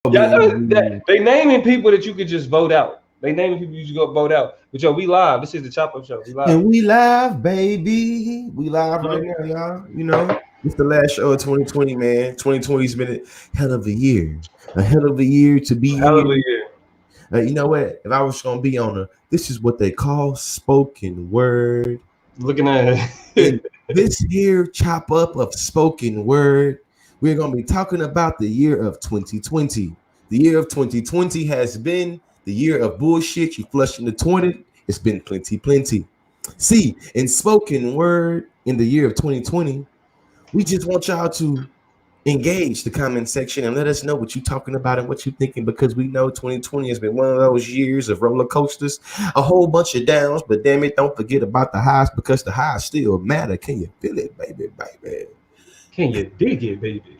Yeah, they naming people that you could just vote out. They naming people you should go vote out. But yo, we live. This is the Chop Up Show. We live. And we live, baby. We live right now, y'all. You know, it's the last show of 2020, man. 2020's been a hell of a year. A hell of a year to be Hell here. of a year. You know what? If I was gonna be on this is what they call spoken word. Looking at In this here chop up of spoken word, we're gonna be talking about the year of 2020. The year of 2020 has been the year of bullshit. You flush in the toilet. It's been plenty. See, in spoken word in the year of 2020, we just want y'all to engage the comment section and let us know what you're talking about and what you're thinking, because we know 2020 has been one of those years of roller coasters, a whole bunch of downs, but damn it, don't forget about the highs, because the highs still matter. Can you feel it, baby? Can you dig it, baby?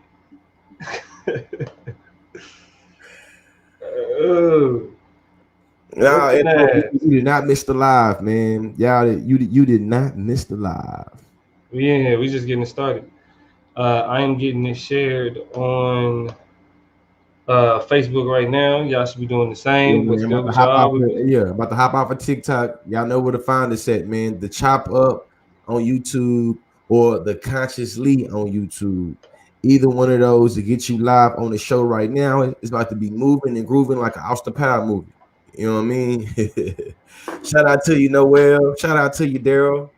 Nah, you did not miss the live, man. Y'all, you did not miss the live. We in here. We just getting started. I am getting it shared on Facebook right now. Y'all should be doing the same. Yeah, man, about to hop off of TikTok. Y'all know where to find us at, man. The Chop Up on YouTube or the Consciously on YouTube. Either one of those to get you live on the show right now. It's about to be moving and grooving like an Austin Powers movie. You know what I mean? Shout out to you, Noel. Shout out to you, Daryl.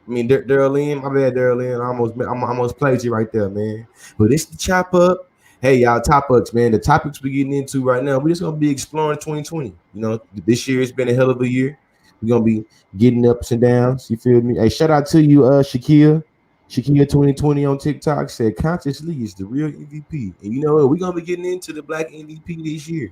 I mean, Daryl Lynn. My bad, Daryl Lynn. I almost played you right there, man. But it's the Chop Up. Hey, y'all, top ups, man. The topics we're getting into right now, we're just gonna be exploring 2020. You know, this year has been a hell of a year. We're gonna be getting ups and downs. You feel me? Hey, shout out to you, Shakia 2020 on TikTok said Consciously is the real MVP. And you know what? We're gonna be getting into the black MVP this year.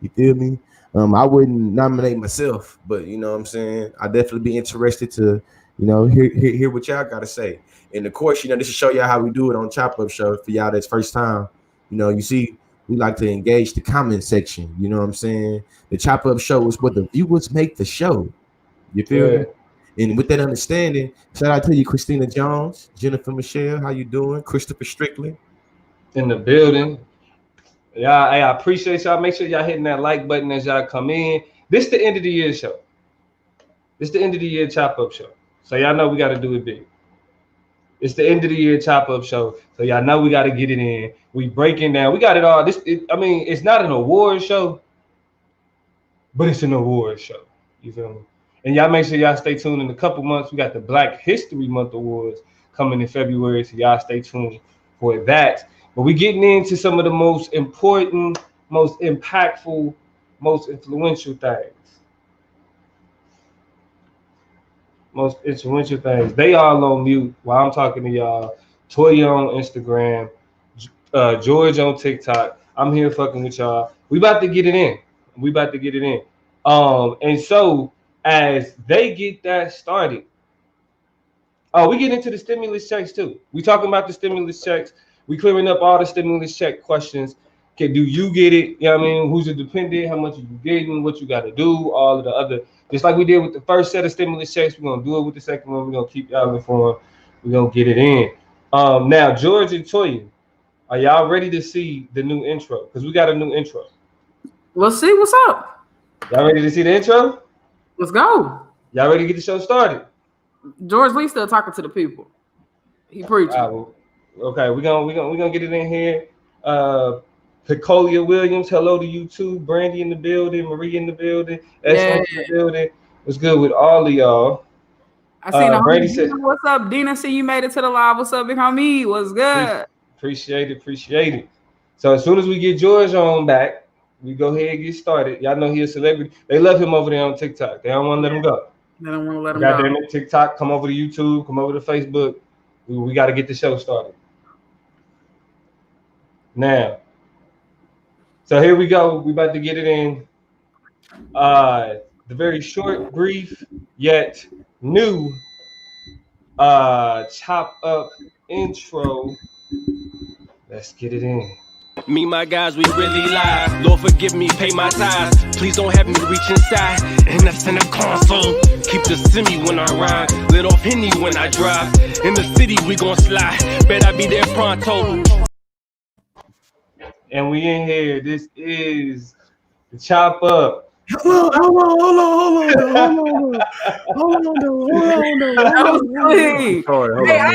You feel me? I wouldn't nominate myself, but you know what I'm saying? I'd definitely be interested to, you know, hear what y'all gotta say. And of course, you know, this will show y'all how we do it on Chop Up Show for y'all that's first time. You know, you see, we like to engage the comment section. You know what I'm saying? The Chop Up Show is what the viewers make the show. You feel me? And with that understanding, shout out to you, Christina Jones, Jennifer Michelle. How you doing? Christopher Strickland in the building. Yeah, I appreciate y'all. Make sure y'all hitting that like button as y'all come in. This the end of the year show. This the end of the year Chop Up Show. So y'all know we got to do it big. It's the end of the year Chop Up Show. So y'all know we got to get it in. We breaking down. We got it all. I mean, it's not an award show, but it's an award show. You feel me? And y'all make sure y'all stay tuned in a couple months. We got the Black History Month Awards coming in February. So y'all stay tuned for that. But we getting into some of the most important, most impactful, most influential things. Most influential things. They all on mute while I'm talking to y'all. Toya on Instagram, George on TikTok. I'm here fucking with y'all. We about to get it in. And so as they get that started, we get into the stimulus checks too. We talking about the stimulus checks. We clearing up all the stimulus check questions. Okay, do you get it? You know what I mean? Who's a dependent? How much are you getting? What you got to do? All of the other, just like we did with the first set of stimulus checks, we're gonna do it with the second one. We're gonna keep y'all informed. We're gonna get it in. Now, George and Toya, are y'all ready to see the new intro? Because we got a new intro. Let's see what's up. Y'all ready to see the intro? Let's go. Y'all ready to get the show started? George Lee still talking to the people. He preaching. Okay, we're gonna get it in here. Picolia Williams, hello to you too. Brandy in the building, Marie in the building, Essence in the building. What's good with all of y'all? I seen Brandy said, "What's up, Dina? See you made it to the live. What's up, big homie? What's good? Appreciate it. So as soon as we get George on back, we go ahead and get started. Y'all know he's a celebrity. They love him over there on TikTok. They don't want to let him go. They don't want to let him go. Goddamn it, TikTok, come over to YouTube, come over to Facebook. We got to get the show started. Now, so here we go. We about to get it in. The very short, brief, yet new Chop Up intro. Let's get it in. Me, my guys, we really live. Lord, forgive me, pay my tithes. Please don't have me reach inside. And that's in the console. Keep the semi when I ride. Lit off Henny when I drive. In the city, we gon' slide. Bet I be there pronto. and we in here. This is the Chop Up. Hold on. Hey, I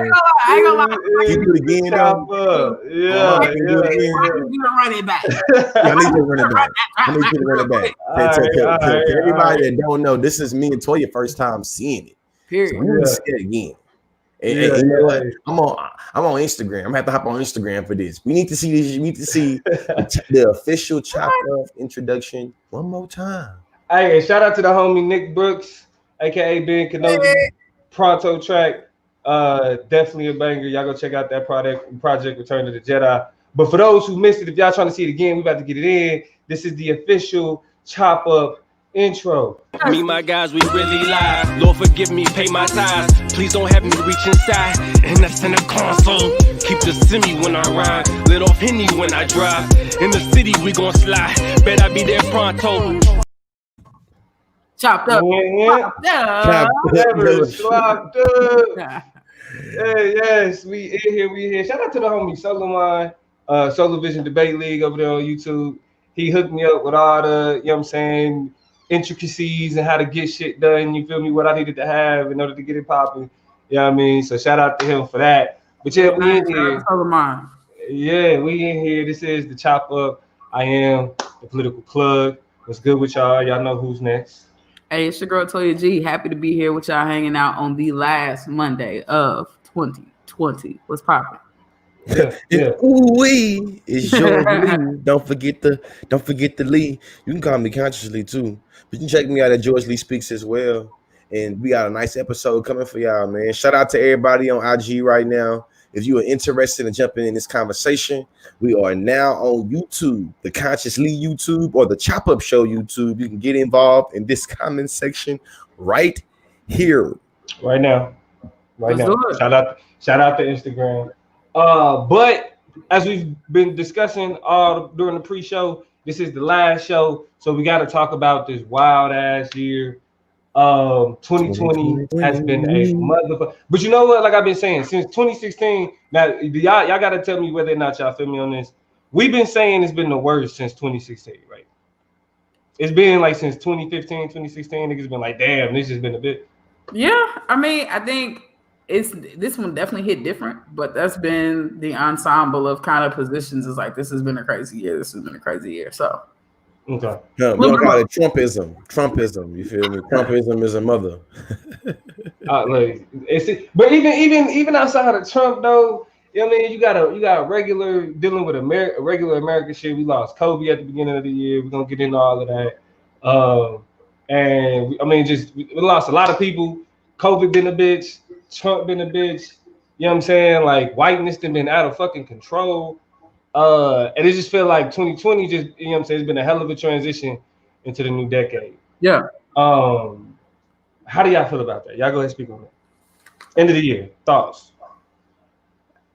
ain't gonna lie. You do it again, Chop though. Up. Yeah. Run it back. I need to run it back. To everybody that don't know, this is me and Toya first time seeing it. Period. So we're gonna see it again. And you know what? I'm on Instagram. I'm gonna have to hop on Instagram for this. We need to see this. We need to see the official Chop Up introduction one more time. Hey, shout out to the homie Nick Brooks, aka Ben Kenobi. Pronto track. Definitely a banger. Y'all go check out that project Return of the Jedi. But for those who missed it, if y'all trying to see it again, we about to get it in. This is the official Chop Up intro. Me, my guys, we really lie. Lord, forgive me, pay my tithes. Please don't have me reach inside. And that's in the console. Keep the semi when I ride. Lit off Henny when I drive. In the city, we gon' slide. Bet I be there pronto. Chopped up. Chopped up. Hey, yes, we in here. Shout out to the homie Solomon, Solar Vision Debate League over there on YouTube. He hooked me up with all the, you know what I'm saying, intricacies and how to get shit done. You feel me? What I needed to have in order to get it popping. You know what I mean? So shout out to him for that. But yeah, we in here. Yeah, we in here. This is the Chop Up. I am the political plug. What's good with y'all? Y'all know who's next. Hey, it's your girl Toya G. Happy to be here with y'all, hanging out on the last Monday of 2020. What's poppin'? Yeah. Ooh-wee, it's your Lee. Don't forget the Lee. You can call me Consciously too. But you can check me out at George Lee Speaks as well. And we got a nice episode coming for y'all, man. Shout out to everybody on IG right now. If you are interested in jumping in this conversation, we are now on YouTube, the Conscious Lee YouTube or the Chop Up Show YouTube. You can get involved in this comment section right here. Right now. Shout out to Instagram. But as we've been discussing all during the pre-show, this is the last show, so we got to talk about this wild ass year. 2020 has been a motherfucker. But you know what? Like I've been saying since 2016. Now y'all got to tell me whether or not y'all feel me on this. We've been saying it's been the worst since 2016, right? It's been like since 2015, 2016. Niggas been like, damn, this has been a bit. Yeah, I mean, I think this one definitely hit different, but that's been the ensemble of kind of positions. Is like this has been a crazy year. So. Okay. No, we don't call it Trumpism. You feel me? Trumpism is a mother. But even outside of Trump though, you know what I mean? You got regular dealing with regular American shit. We lost Kobe at the beginning of the year. We're gonna get into all of that. And I mean, we lost a lot of people. COVID been a bitch. Trump been a bitch. You know what I'm saying? Like whiteness been out of fucking control. And it just feel like 2020 just, you know what I'm saying, it's been a hell of a transition into the new decade. Yeah. How do y'all feel about that? Y'all go ahead and speak on it. End of the year, thoughts.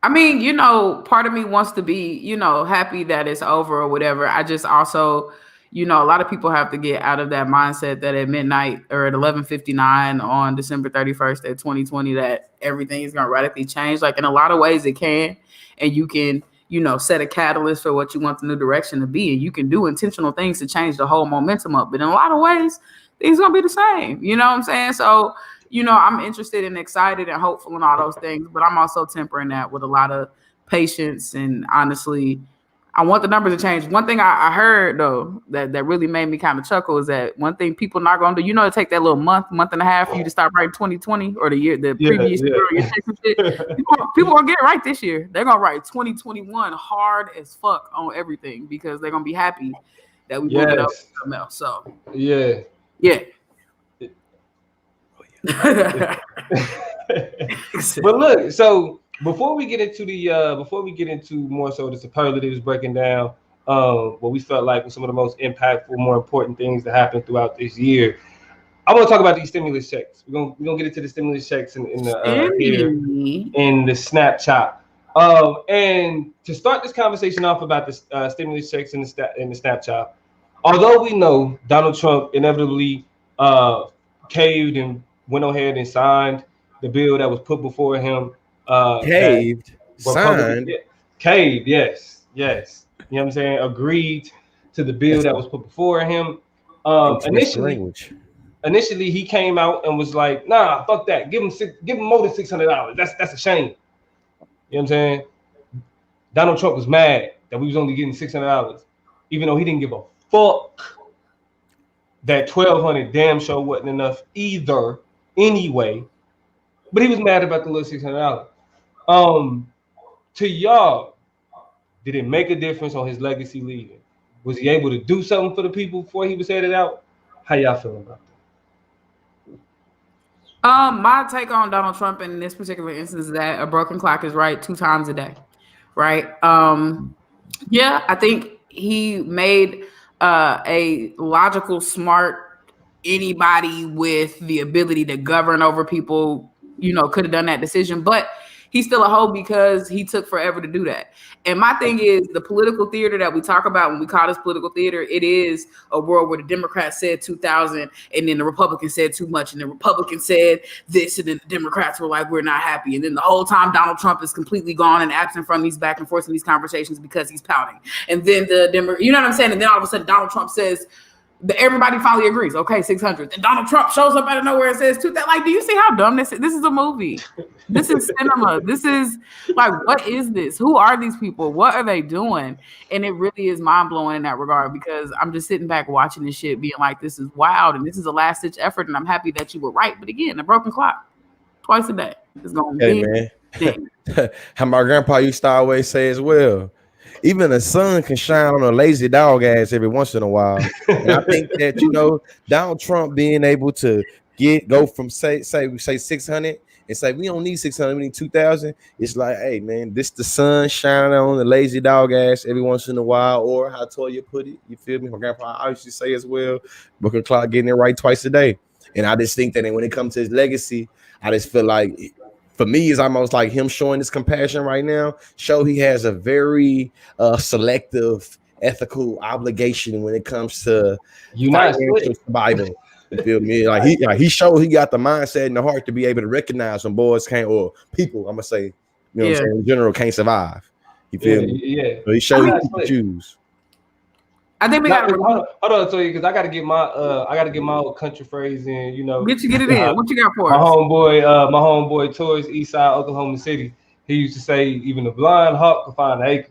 I mean, part of me wants to be, happy that it's over or whatever. I just also, a lot of people have to get out of that mindset that at midnight or at 11:59 on December 31st at 2020 that everything is going to radically change. Like in a lot of ways it can, and you can set a catalyst for what you want the new direction to be. And you can do intentional things to change the whole momentum up. But in a lot of ways, things going to be the same. You know what I'm saying? So, I'm interested and excited and hopeful and all those things. But I'm also tempering that with a lot of patience. And honestly, I want the numbers to change. One thing I heard, though, that really made me kind of chuckle is that one thing people not going to do, it take that little month and a half for you to start writing 2020 or the previous year. People going to get it right this year. They're going to write 2021 hard as fuck on everything because they're going to be happy that we moved it up to something else. So, yeah. But look, so before we get into more so the superlatives, breaking down what we felt like were some of the most impactful, more important things that happened throughout this year, I want to talk about these stimulus checks. We're gonna get into the stimulus checks in the Snapchat. And to start this conversation off about the stimulus checks in the Snapchat, although we know Donald Trump inevitably caved and went ahead and signed the bill that was put before him. Caved, signed. Caved, yes. you know what I'm saying, agreed to the bill that was put before him. Initially, he came out and was like, "Nah, fuck that. Give him more than $600. That's a shame." You know what I'm saying? Donald Trump was mad that we was only getting $600, even though he didn't give a fuck that $1,200 damn sure wasn't enough either. Anyway, but he was mad about the little $600. To y'all, did it make a difference on his legacy leaving? Was he able to do something for the people before he was headed out? How y'all feeling about that? My take on Donald Trump in this particular instance is that a broken clock is right 2 times a day, right? Yeah, I think he made a logical, smart, anybody with the ability to govern over people, could have done that decision, but he's still a hoe because he took forever to do that. And my thing is, the political theater that we talk about when we call this political theater, it is a world where the Democrats said 2,000 and then the Republicans said too much and the Republicans said this and then the Democrats were like, we're not happy. And then the whole time Donald Trump is completely gone and absent from these back and forth in these conversations because he's pouting. And then you know what I'm saying? And then all of a sudden Donald Trump says, everybody finally agrees. Okay, 600. And Donald Trump shows up out of nowhere and says 2,000. Like, do you see how dumb this is? This is a movie. This is cinema. This is like, what is this? Who are these people? What are they doing? And it really is mind blowing in that regard because I'm just sitting back watching this shit, being like, this is wild and this is a last ditch effort. And I'm happy that you were right. But again, a broken clock twice a day is going to be. How my grandpa used to always say as well. Even the sun can shine on a lazy dog ass every once in a while. And I think that, Donald Trump being able to go from say 600 and say, we don't need 600, we need 2,000. It's like, hey man, this the sun shining on the lazy dog ass every once in a while, or how Toya put it. You feel me? My grandpa I used to say as well, broken clock getting it right twice a day. And I just think that when it comes to his legacy, I just feel like for me, it's almost like him showing his compassion right now. He has a very selective ethical obligation when it comes to financial survival. You feel me? Like he showed he got the mindset and the heart to be able to recognize when boys can't, or people, I'm gonna say, what I'm saying, in general, can't survive. You feel me? Yeah. So he showed you to choose. I think we got to hold on, Toya, because I got to get my old country phrase in. Get it in. What you got for us? My homeboy, Toys, Eastside, Oklahoma City. He used to say, even a blind hawk could find an acre.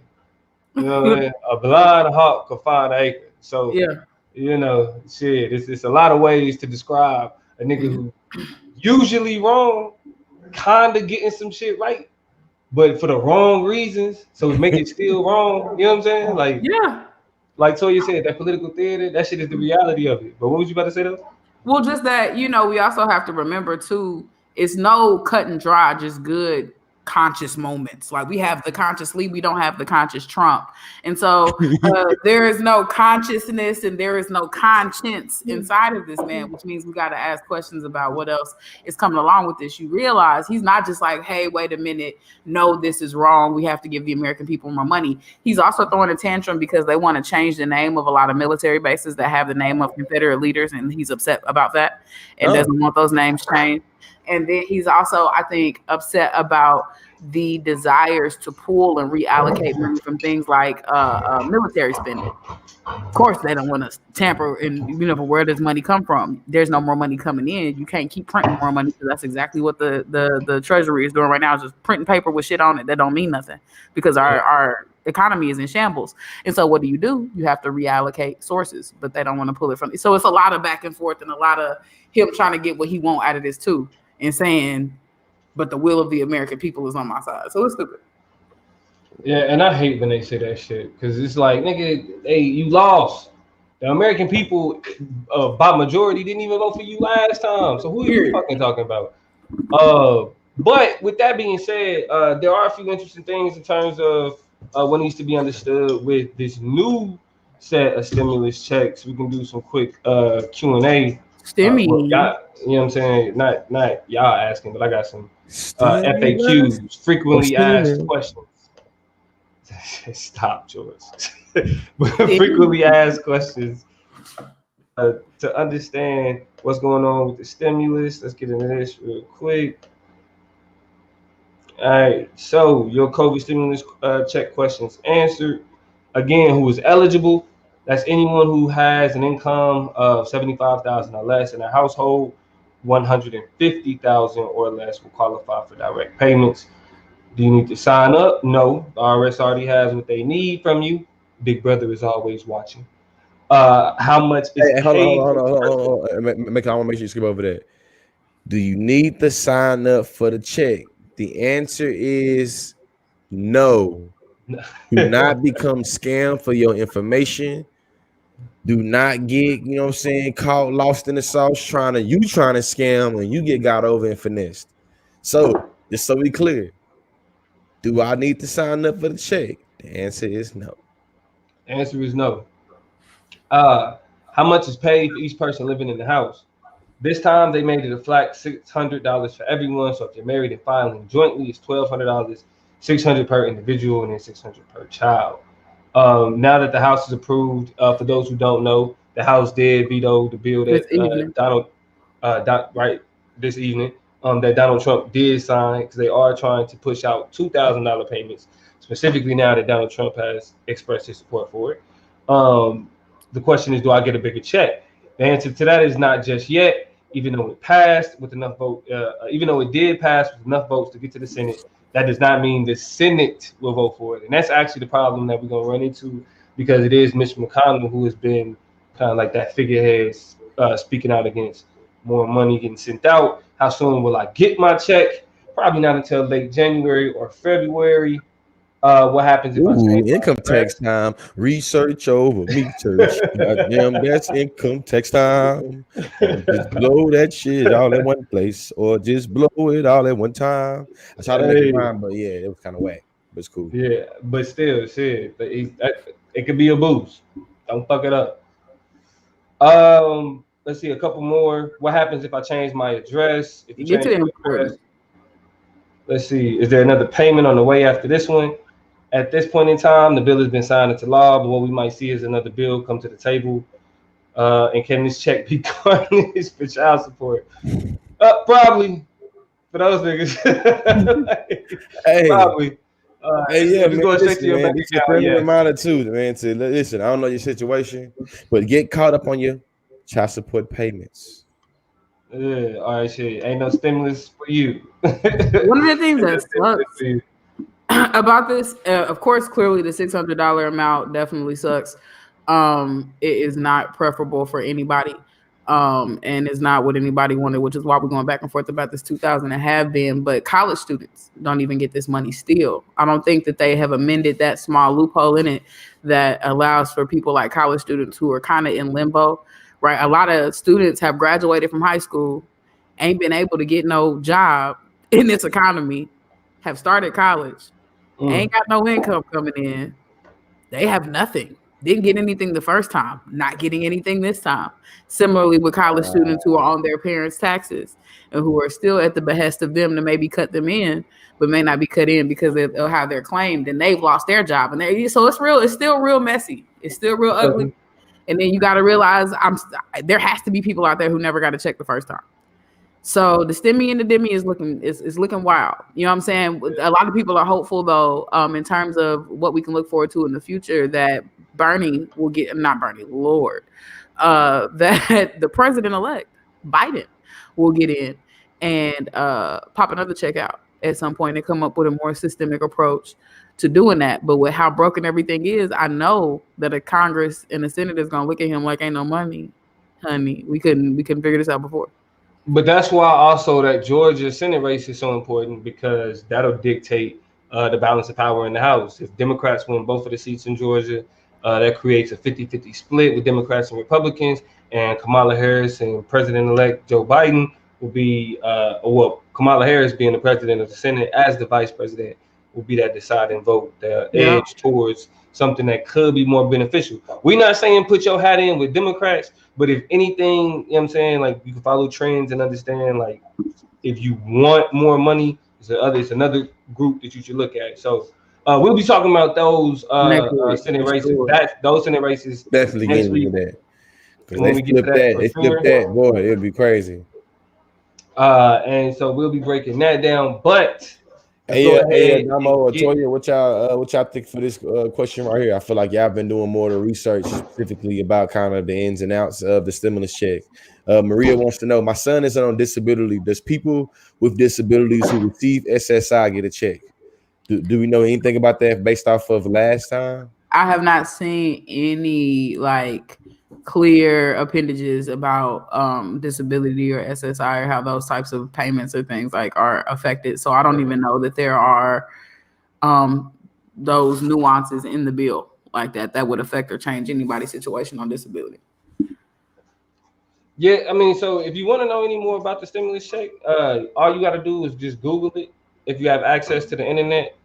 You know what I mean? A blind hawk could find an acre. So shit, it's a lot of ways to describe a nigga who usually wrong, kind of getting some shit right, but for the wrong reasons. So make it still wrong. You know what I'm saying? Like, yeah. Like Toya said, that political theater, that shit is the reality of it. But what was you about to say though? Well, just that, we also have to remember too, it's no cut and dry, just good conscious moments. Like we have the conscious Lee, we don't have the conscious Trump. And so there is no consciousness and there is no conscience inside of this man, which means we got to ask questions about what else is coming along with this. You realize he's not just like, hey, wait a minute, no, this is wrong, we have to give the American people more money. He's also throwing a tantrum because they want to change the name of a lot of military bases that have the name of Confederate leaders, and he's upset about that and doesn't want those names changed. And then he's also, I think, upset about the desires to pull and reallocate money from things like military spending. Of course, they don't want to tamper in, where does money come from? There's no more money coming in. You can't keep printing more money. So that's exactly what the Treasury is doing right now, is just printing paper with shit on it that don't mean nothing because our economy is in shambles. And so what do? You have to reallocate sources, but they don't want to pull it from. So it's a lot of back and forth and a lot of him trying to get what he wants out of this too. And saying, but the will of the American people is on my side. So it's stupid. Yeah, and I hate when they say that shit because it's like, nigga, hey, you lost. The American people, by majority, didn't even vote for you last time. So who are you fucking talking about? But with that being said, there are a few interesting things in terms of what needs to be understood with this new set of stimulus checks. We can do some quick Q&A. Stimmy. You know what I'm saying? Not y'all asking, but I got some FAQs, frequently asked questions. Stop, George. Frequently asked questions to understand what's going on with the stimulus. Let's get into this real quick. All right, so your COVID stimulus check questions answered. again, who is eligible. That's anyone who has an income of $75,000 or less in a household. $150,000 or less will qualify for direct payments. Do you need to sign up? No. The IRS already has what they need from you. Big Brother is always watching. How much is Hey, hold paid? on. I want to make sure you skip over that. Do you need to sign up for the check? The answer is no. Do not become scammed for your information. Do not get, you know what I'm saying, caught lost in the sauce trying to scam and you get got over and finessed. So, just so we clear, do I need to sign up for the check? The answer is no. The answer is no. How much is paid for each person living in the house? This time they made it a flat $600 for everyone. So if you're married and filing jointly, it's $1,200, $600 per individual, and then $600 per child. Now that the House is approved, for those who don't know, the House did veto the bill that this evening that Donald Trump did sign, because they are trying to push out $2,000 payments, specifically now that Donald Trump has expressed his support for it. The question is, do I get a bigger check? The answer to that is not just yet, even though it passed with enough vote. Even though it did pass with enough votes to get to the Senate, that does not mean the Senate will vote for it. And that's actually the problem that we're going to run into, because it is Mitch McConnell who has been kind of like that figurehead speaking out against more money getting sent out. How soon will I get my check? Probably not until late January or February. What happens if I change income tax time? Research over research. Goddamn, that's income tax time. Just blow that shit all at one place, or just blow it all at one time. I tried to make it rhyme, but yeah, it was kind of whack. But it's cool. Yeah, but still, shit, it could be a boost. Don't fuck it up. Let's see a couple more. What happens if I change my address? If you change my address, let's see. Is there another payment on the way after this one? At this point in time, the bill has been signed into law, but what we might see is another bill come to the table. And can this check be garnished for child support? Probably. For those niggas. Hey. Probably. Hey, yeah, man, listen, it's a friendly reminder too, man. To listen, I don't know your situation, but get caught up on your child support payments. Yeah, all right, shit. Ain't no stimulus for you. One of the things that sucks about this, of course, clearly the $600 amount definitely sucks. It is not preferable for anybody, and it's not what anybody wanted, which is why we're going back and forth about this 2,000 and have been. But college students don't even get this money still. I don't think that they have amended that small loophole in it that allows for people like college students who are kind of in limbo, right? A lot of students have graduated from high school, ain't been able to get no job in this economy, have started college, ain't got no income coming in. They have nothing. Didn't get anything the first time, not getting anything this time. Similarly with college students who are on their parents' taxes and who are still at the behest of them to maybe cut them in, but may not be cut in because of how they're claimed and they've lost their job. And so it's still real messy. It's still real ugly. And then you got to realize there has to be people out there who never got a check the first time. So the stimmy and the dimmy is looking wild. You know what I'm saying? A lot of people are hopeful though, in terms of what we can look forward to in the future, that Bernie will get, not Bernie, Lord, that the president-elect, Biden, will get in and pop another check out at some point and come up with a more systemic approach to doing that. But with how broken everything is, I know that a Congress and a Senate is going to look at him like ain't no money, honey. We couldn't figure this out before. But that's why also that Georgia Senate race is so important, because that'll dictate the balance of power in the House. If Democrats win both of the seats in Georgia, that creates a 50-50 split with Democrats and Republicans, and Kamala Harris and President-elect Joe Biden will be, Kamala Harris being the president of the Senate as the vice president will be that deciding vote, the edge towards something that could be more beneficial. We're not saying put your hat in with Democrats, but if anything, you know what I'm saying, like you can follow trends and understand, like if you want more money, it's another group that you should look at. So we'll be talking about those Senate races. Those Senate races definitely get into that. When they flip that, boy, it'll be crazy. And so we'll be breaking that down. But Hey, Damo or Toya, what y'all think for this question right here? I feel like y'all been doing more of the research specifically about kind of the ins and outs of the stimulus check. Maria wants to know, my son is on disability. Does people with disabilities who receive SSI get a check? Do we know anything about that based off of last time? I have not seen any like clear appendages about disability or SSI or how those types of payments or things like are affected. So I don't even know that there are those nuances in the bill like that would affect or change anybody's situation on disability. Yeah, I mean, so if you want to know any more about the stimulus check, all you got to do is just Google it. If you have access to the internet,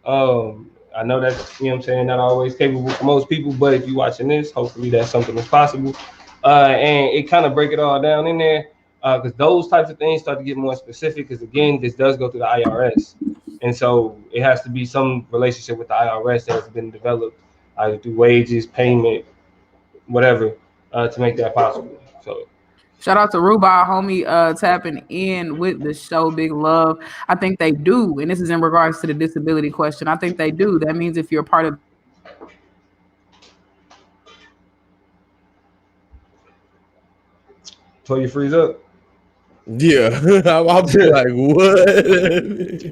I know that's, you know what I'm saying, not always capable for most people, but if you're watching this, hopefully that's something that's possible. And it kind of break it all down in there, because those types of things start to get more specific, because again, this does go through the IRS. And so it has to be some relationship with the IRS that has been developed either through wages, payment, whatever, to make that possible. So shout out to Rubai, homie, tapping in with the show. Big love. I think they do. And this is in regards to the disability question. I think they do. That means if you're a part of Toya freeze up. Yeah, I'll be like, what?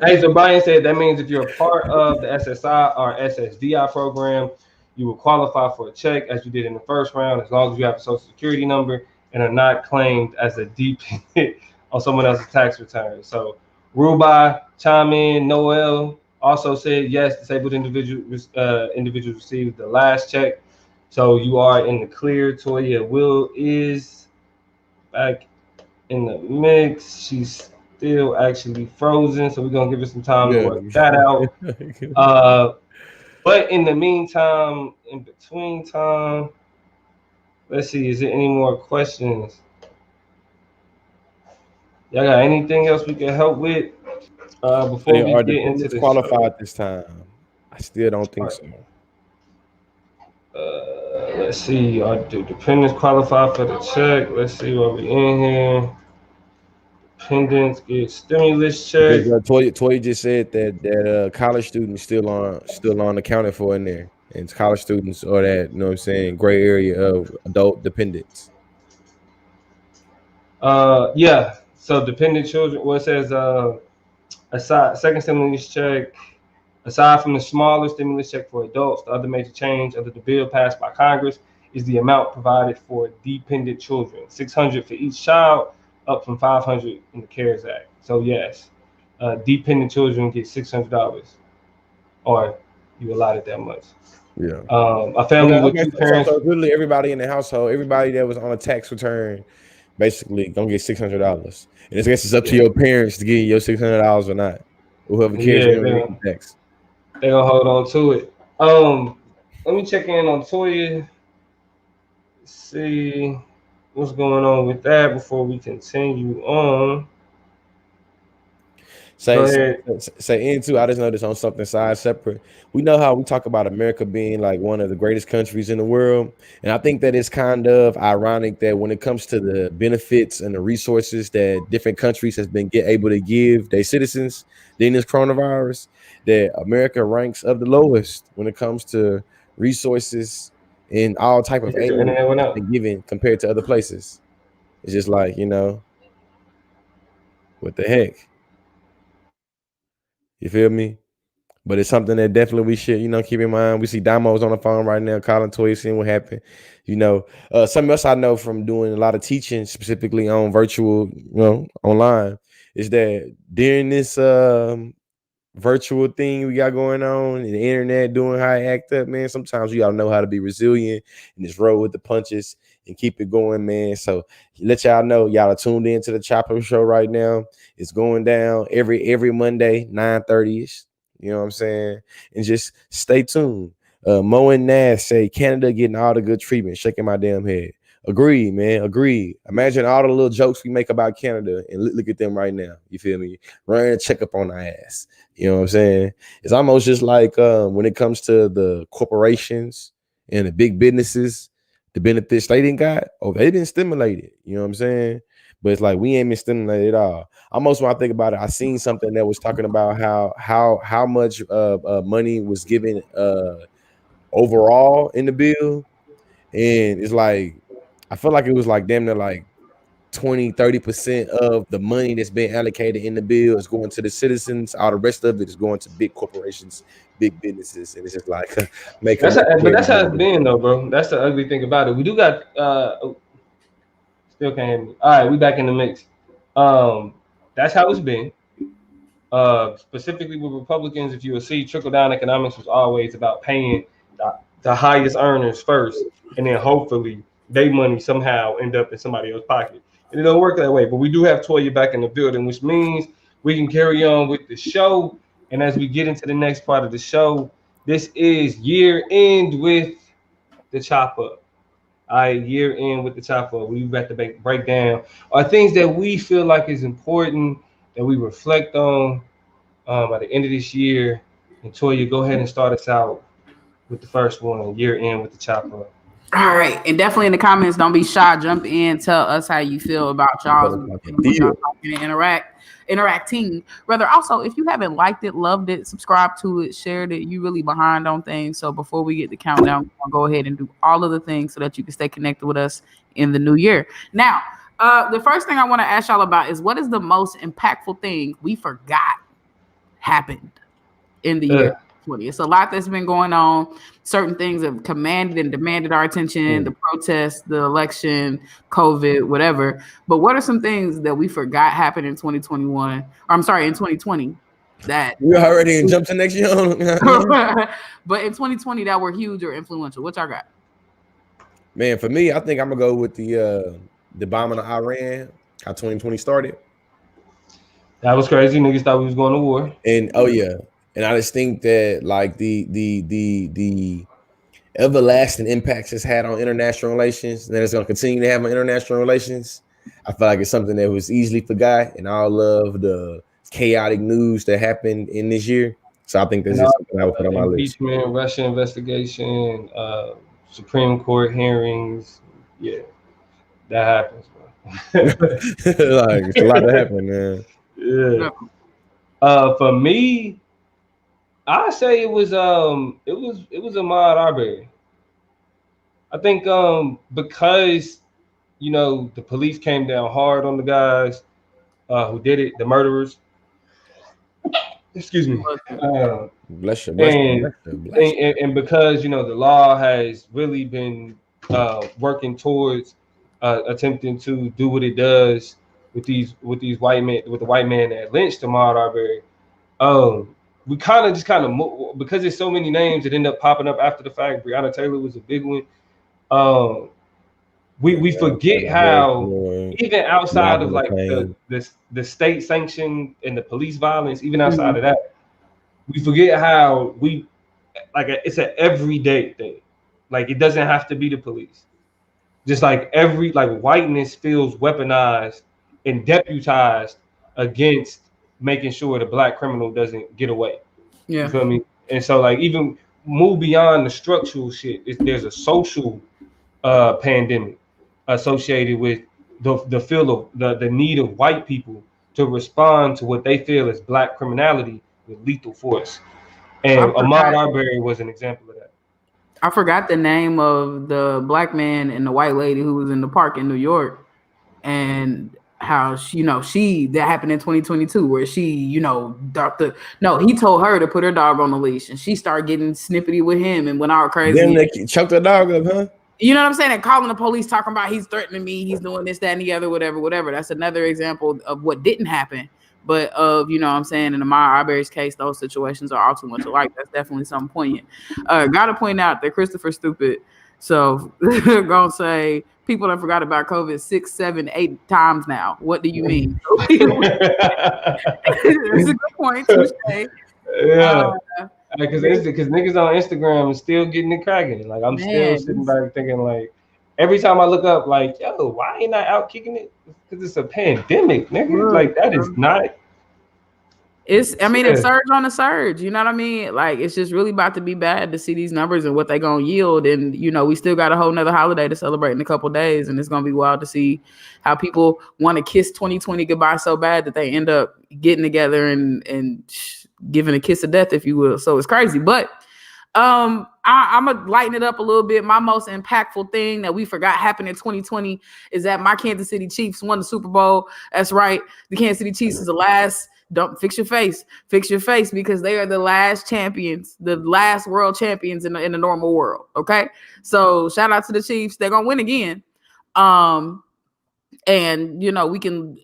Hey, so Brian said that means if you're a part of the SSI or SSDI program, you will qualify for a check as you did in the first round, as long as you have a social security number and are not claimed as a dependent on someone else's tax return. So Rubai, chime in. Noel also said yes, disabled individuals received the last check. So you are in the clear. Toya Will is back in the mix. She's still actually frozen, so we're gonna give her some time to work that out. But in the meantime, in between time, let's see, is there any more questions? Y'all got anything else we can help with before we get into the qualified show? This time? I still don't think so. Let's see, are the dependents qualified for the check? Let's see what we in here. Dependents get stimulus check. Toy just said that college students still on accounted for in there, and it's college students or that, you know what I'm saying, gray area of adult dependents. Yeah. So dependent children. Well, it says aside second stimulus check. Aside from the smaller stimulus check for adults, the other major change under the bill passed by Congress is the amount provided for dependent children, $600 for each child, up from $500 in the CARES Act. So yes, dependent children get $600, or you allotted that much. Yeah. A family with two parents. So literally everybody in the household, everybody that was on a tax return, basically gonna get $600. And I guess it's up to your parents to give you your $600 or not. Whoever cares the tax. They're gonna hold on to it. Let me check in on Toya. See what's going on with that before we continue on. Say into, I just noticed on something side separate. We know how we talk about America being like one of the greatest countries in the world, and I think that it's kind of ironic that when it comes to the benefits and the resources that different countries has been able to give their citizens during this coronavirus, that America ranks of the lowest when it comes to resources in all type of aid given compared to other places. It's just like, you know, what the heck. You feel me? But it's something that definitely we should, you know, keep in mind. We see Damo's on the phone right now, calling Toya, seeing what happened. You know, something else I know from doing a lot of teaching, specifically on virtual, you know, online, is that during this virtual thing we got going on, and the internet doing how it act up, man, sometimes you gotta know how to be resilient and just roll with the punches and keep it going, man. So let y'all know, y'all are tuned into the Chopper Show right now. It's going down every Monday, 9:30ish. You know what I'm saying? And just stay tuned. Mo and Nash say Canada getting all the good treatment, shaking my damn head. Agreed, man. Agreed. Imagine all the little jokes we make about Canada and look at them right now. You feel me? Running a checkup on our ass. You know what I'm saying? It's almost just like when it comes to the corporations and the big businesses, the benefits they didn't got, they've been stimulated. You know what I'm saying? but it's like we ain't been stimulated at all. Almost when I think about it, I seen something that was talking about how much money was given overall in the bill, and it's like I feel like it was like damn near like 20-30% of the money that's been allocated in the bill is going to the citizens. All the rest of it is going to big corporations, big businesses, and it's just like but that's how it's been though, bro. That's the ugly thing about it. We do got still can't hear me. All right, we back in the mix. That's how it's been. Specifically with Republicans, if you will see, trickle down economics was always about paying the highest earners first, and then hopefully their money somehow end up in somebody else's pocket. And it don't work that way. But we do have Toya back in the building, which means we can carry on with the show. And as we get into the next part of the show, this is year end with the chop up. All right, year end with the chop up. We got to break down things that we feel like is important that we reflect on by the end of this year. And Toya, go ahead and start us out with the first one, year end with the chop up. All right, and definitely in the comments, don't be shy. Jump in, tell us how you feel about y'all interacting. Rather, also, if you haven't liked it, loved it, subscribed to it, shared it, you really behind on things. So before we get the countdown, we'll go ahead and do all of the things so that you can stay connected with us in the new year. Now, the first thing I want to ask y'all about is what is the most impactful thing we forgot happened in the year 2020? It's a lot that's been going on. Certain things have commanded and demanded our attention, the protests, the election, COVID, whatever. But what are some things that we forgot happened in 2021? Or I'm sorry, in 2020 that we already jumped to next year. But in 2020 that were huge or influential. What y'all got? Man, for me, I think I'm gonna go with the bombing of Iran, how 2020 started. That was crazy. Niggas thought we was going to war. And and I just think that like the everlasting impacts it's had on international relations, and that it's going to continue to have on international relations. I feel like it's something that was easily forgot, and all of the chaotic news that happened in this year. So I think that's just something I would put on my list. Impeachment, Russia investigation, Supreme Court hearings. Yeah, that happens, bro. Like it's a lot that happened, man. Yeah. For me, I say it was Ahmaud Arbery. I think because the police came down hard on the guys who did it, the murderers. Excuse me. Bless you. And because the law has really been working towards attempting to do what it does with these white men, with the white man that lynched Ahmaud Arbery. We kind of because there's so many names that end up popping up after the fact. Breonna Taylor was a big one. We forget how even outside of like the state sanction and the police violence, even outside of that, we forget how it's an everyday thing. Like it doesn't have to be the police. Just like whiteness feels weaponized and deputized against making sure the black criminal doesn't get away. Yeah. You feel me? And so like even move beyond the structural shit. There's a social pandemic associated with the need of white people to respond to what they feel is black criminality with lethal force. And Ahmaud Arbery was an example of that. I forgot the name of the black man and the white lady who was in the park in New York, and how she that happened in 2022 where she he told her to put her dog on the leash and she started getting snippety with him and went all crazy. Then they choked the dog up, huh? You know what I'm saying? And calling the police, talking about he's threatening me, he's doing this, that, and the other, whatever. That's another example of what didn't happen. But of, what I'm saying, in Ahmaud Arbery's case, those situations are all too much alike. That's definitely something poignant. Gotta point out that Christopher's stupid. So gonna say people have forgot about COVID 6, 7, 8 times now. What do you mean? It's a good point to say. Yeah. Because niggas on Instagram is still getting it cracking. Like I'm still sitting back thinking like every time I look up, like, yo, why ain't I out kicking it? Because it's a pandemic, nigga. Like that is not. It's surge on the surge. You know what I mean? Like, it's just really about to be bad to see these numbers and what they're going to yield. And, you know, we still got a whole nother holiday to celebrate in a couple days. And it's going to be wild to see how people want to kiss 2020 goodbye so bad that they end up getting together and giving a kiss of death, if you will. So it's crazy. But I'm going to lighten it up a little bit. My most impactful thing that we forgot happened in 2020 is that my Kansas City Chiefs won the Super Bowl. That's right. The Kansas City Chiefs is the last. Don't fix your face, because they are the last champions, the last world champions in the normal world. Okay. So shout out to the Chiefs. They're going to win again. And you know, we can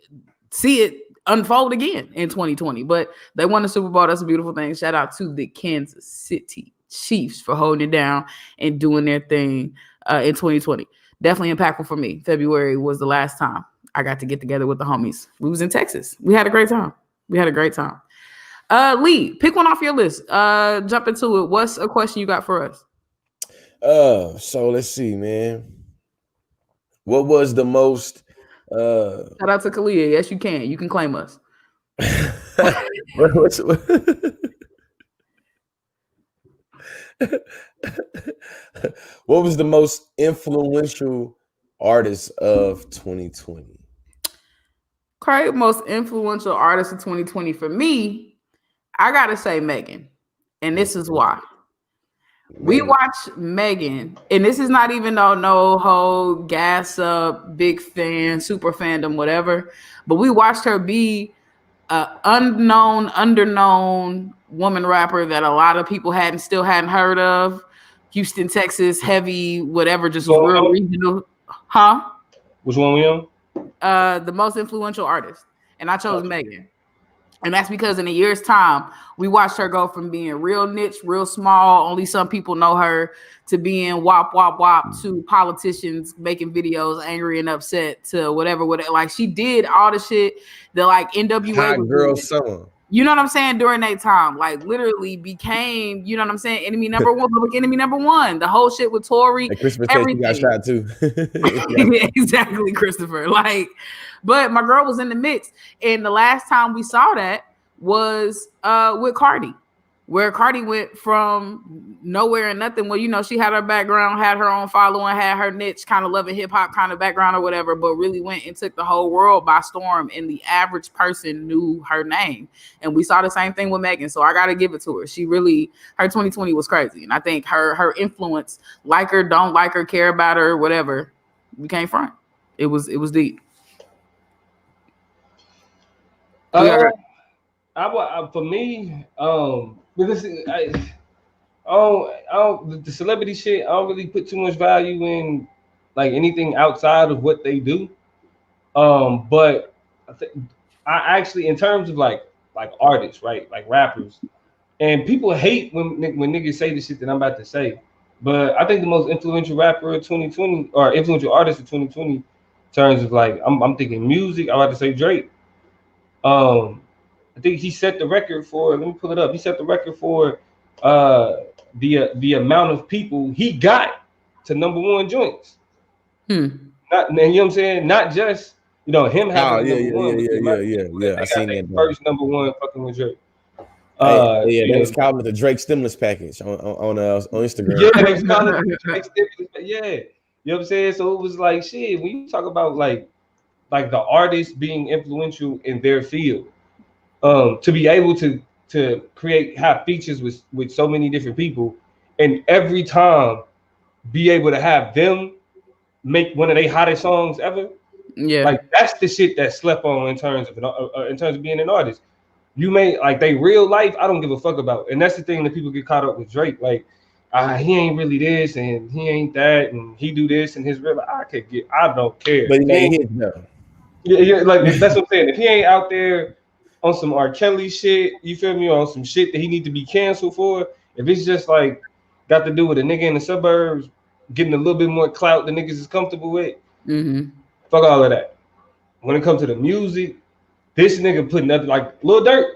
see it unfold again in 2020, but they won the Super Bowl. That's a beautiful thing. Shout out to the Kansas City Chiefs for holding it down and doing their thing in 2020. Definitely impactful for me. February was the last time I got to get together with the homies. We was in Texas. We had a great time. Lee, pick one off your list. Jump into it. What's a question you got for us? So let's see, man. What was the most shout out to Kalia. Yes, you can. You can claim us. what was the most influential artist of 2020? Correct, most influential artist of 2020 for me, I gotta say Megan, and this is why. We watch Megan, and this is not even no whole gas up, big fan, super fandom, whatever. But we watched her be an unknown, underknown woman rapper that a lot of people still hadn't heard of. Houston, Texas, heavy, whatever, just real regional. Huh? Which one we on? The most influential artist, and I chose Megan, and that's because in a year's time we watched her go from being real niche, real small, only some people know her, to being wop wop wop, to politicians making videos angry and upset, to whatever. Like, she did all the shit that like NWA Hot Girl Summer. You know what I'm saying? During that time, like, literally became, you know what I'm saying, enemy number one, public enemy number one. The whole shit with Tory. Like Christopher Tasty got shot too. Exactly, Christopher. Like, but my girl was in the mix. And the last time we saw that was with Cardi, where Cardi went from nowhere and nothing. Well, you know, she had her background, had her own following, had her niche, kind of loving hip hop kind of background or whatever, but really went and took the whole world by storm. And the average person knew her name. And we saw the same thing with Megan. So I got to give it to her. She really, her 2020 was crazy. And I think her influence, like her, don't like her, care about her, whatever, we can't front. It was deep. For me, because the celebrity shit, I don't really put too much value in like anything outside of what they do. But I actually, in terms of like artists, right, like rappers, and people hate when niggas say the shit that I'm about to say. But I think the most influential rapper of 2020, or influential artist of 2020, in terms of like, I'm thinking music, I'm about to say Drake. I think he set the record for, let me pull it up. He set the record for the amount of people he got to number one joints. Not, you know what I'm saying? Not just, you know, him having yeah. I seen that first number one fucking with Drake. They was calling it the Drake stimulus package on Instagram. Yeah, they was calling it the Drake stimulus. Yeah, you know what I'm saying? So it was like, shit, when you talk about like the artists being influential in their field, to be able to have features with so many different people, and every time be able to have them make one of their hottest songs ever. Yeah, like that's the shit that slept on in terms of being an artist. You may like they real life, I don't give a fuck about, and that's the thing that people get caught up with Drake. Like, he ain't really this and he ain't that, and he do this and his real life. I don't care. But he ain't hit though. Yeah, like that's what I'm saying. If he ain't out there on some R. Kelly shit, you feel me, on some shit that he need to be canceled for, if it's just like got to do with a nigga in the suburbs getting a little bit more clout than niggas is comfortable with, fuck all of that. When it comes to the music, this nigga putting nothing like Lil Durk.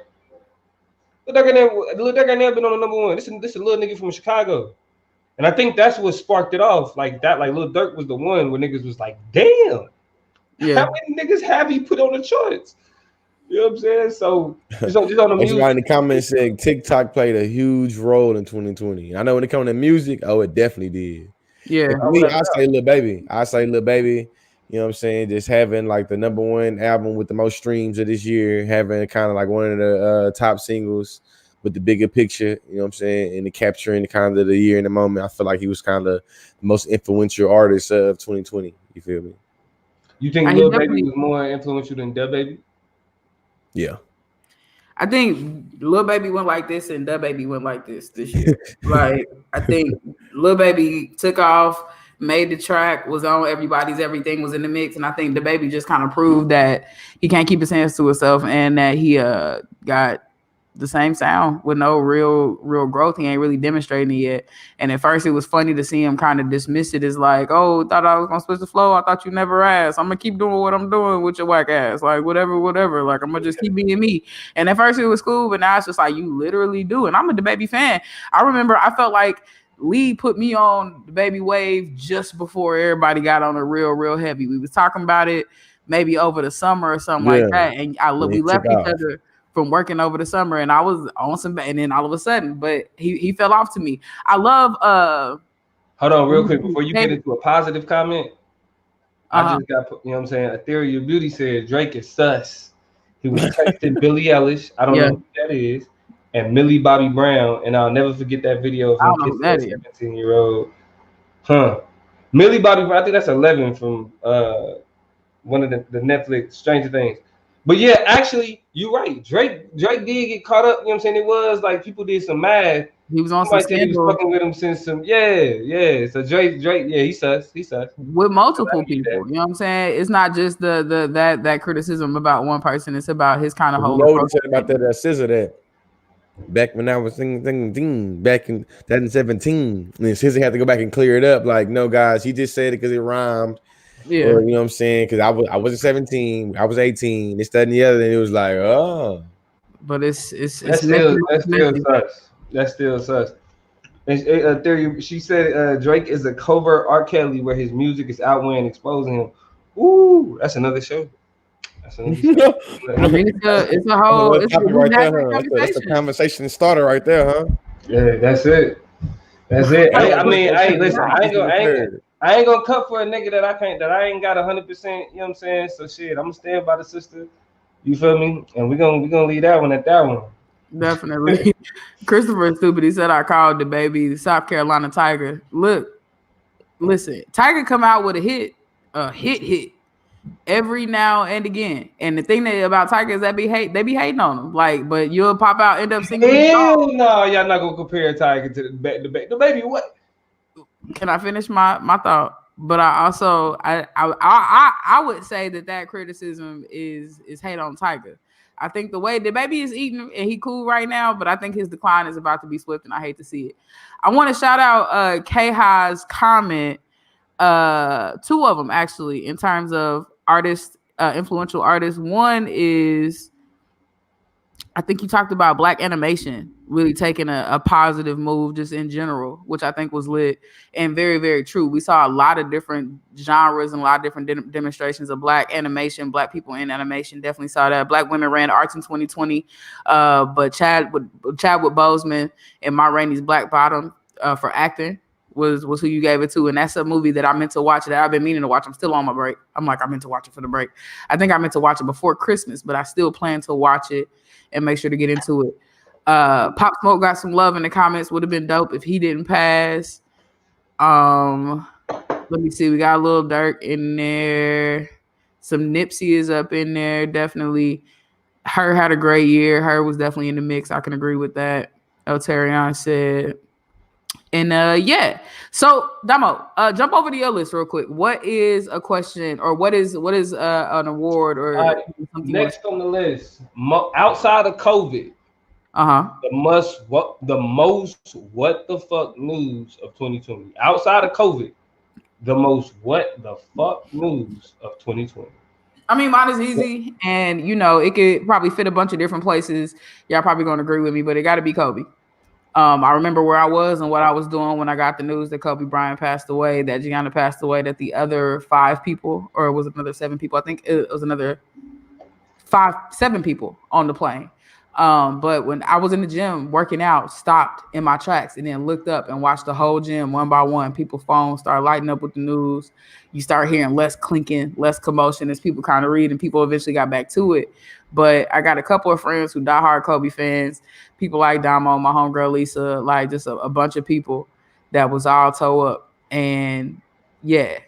Lil Durk ain't never been on the number one. This is a little nigga from Chicago. And I think that's what sparked it off. Like that, like Lil Durk was the one where niggas was like, damn, how many niggas have he put on the charts? You know what I'm saying? So just on the music. Everybody in the comments said TikTok played a huge role in 2020. I know when it comes to music, it definitely did. Yeah. But for me, I say Lil Baby. You know what I'm saying? Just having like the #1 album with the most streams of this year, having kind of like one of the top singles with the bigger picture, you know what I'm saying, and the capturing the kind of the year in the moment. I feel like he was kind of the most influential artist of 2020. You feel me? You think Lil Baby was more influential than DaBaby? Yeah. I think Lil Baby went like this and DaBaby went like this year. Like, I think Lil Baby took off, made the track, was on everybody's everything, was in the mix, and I think DaBaby just kind of proved that he can't keep his hands to himself and that he got the same sound with no real growth. He ain't really demonstrating it yet. And at first it was funny to see him kind of dismiss it as like, oh, thought I was gonna switch the flow. I thought you never asked. I'm gonna keep doing what I'm doing with your whack ass. Like whatever. Like I'm gonna just keep being me. And at first it was cool, but now it's just like you literally do. And I'm a DaBaby fan. I remember I felt like Lee put me on the Baby wave just before everybody got on a real heavy. We was talking about it maybe over the summer or something like that. And we left each other from working over the summer, and I was on some, and then all of a sudden, but he fell off to me. I love. Hold on, real quick before you get into a positive comment. I just got, you know what I'm saying. Ethereal Beauty said Drake is sus. He was texting Billie Eilish. I don't know who that is, and Millie Bobby Brown, and I'll never forget that video of him kissing that 17-year-old. Millie Bobby Brown. I think that's 11 from one of the Netflix Stranger Things. But yeah, actually, you're right. Drake did get caught up. You know what I'm saying? It was like people did some math. He was on some scandal. He was fucking with him since some. Yeah. So Drake. Yeah, he sus. With multiple people. You know what I'm saying? It's not just that criticism about one person. It's about his kind of whole. You know about that SZA that back when I was thinking back in 2017, and SZA had to go back and clear it up. Like, no, guys, he just said it because it rhymed. Yeah, or, you know what I'm saying? Because I wasn't 17, I was 18. This, that, and the other, and it was like, oh. But that's still sus. That's still sus. And, she said Drake is a covert R. Kelly where his music is outweighing exposing him. Ooh, that's another show. I mean, it's a whole. It's right there, huh? That's a conversation starter right there, huh? Yeah, that's it. I mean, listen, I ain't gonna cut for a nigga that I ain't got 100%, you know what I'm saying? So shit, I'm gonna stand by the sister. You feel me? And we're gonna leave that one at that one. Definitely. Christopher is stupid. He said I called DaBaby the South Carolina Tiger. Look, listen, Tiger come out with a hit every now and again. And the thing about Tiger is that they be hating on him. Like, but you'll pop out, end up singing. Hell no, y'all not gonna compare Tiger to the baby. What? Can I finish my thought? But I also I would say that criticism is hate on Tiger. I think the way DaBaby is eating, and he cool right now, but I think his decline is about to be swift, and I hate to see it. I want to shout out K-Hi's comment, two of them actually, in terms of artists, influential artists. One is, I think you talked about Black animation really taking a positive move just in general, which I think was lit and very, very true. We saw a lot of different genres and a lot of different demonstrations of Black animation, Black people in animation. Definitely saw that. Black women ran arts in 2020, but Chadwick Boseman and Ma Rainey's Black Bottom for acting was who you gave it to. And that's a movie that I meant to watch, that I've been meaning to watch. I'm still on my break. I meant to watch it for the break. I think I meant to watch it before Christmas, but I still plan to watch it and make sure to get into it. Pop Smoke got some love in the comments. Would have been dope if he didn't pass. Let me see. We got a little Durk in there. Some Nipsey is up in there. Definitely. Her had a great year. Her was definitely in the mix. I can agree with that. Elterion said. And yeah. So Damo, jump over to your list real quick. What is a question, or what is an award, or something next on the list? Outside of COVID. The most what the fuck news of 2020. Outside of COVID, the most what the fuck news of 2020. I mean, mine is easy, and it could probably fit a bunch of different places. Y'all probably gonna agree with me, but it got to be Kobe. I remember where I was and what I was doing when I got the news that Kobe Bryant passed away, that Gianna passed away, that the other 5 people, or was it another 7 people? I think it was another 7 people on the plane. But when I was in the gym working out, stopped in my tracks and then looked up and watched the whole gym one by one. People's phones start lighting up with the news. You start hearing less clinking, less commotion as people kind of read, and people eventually got back to it. But I got a couple of friends who diehard Kobe fans, people like Damo, my homegirl Lisa, like just a bunch of people that was all toe up. And yeah,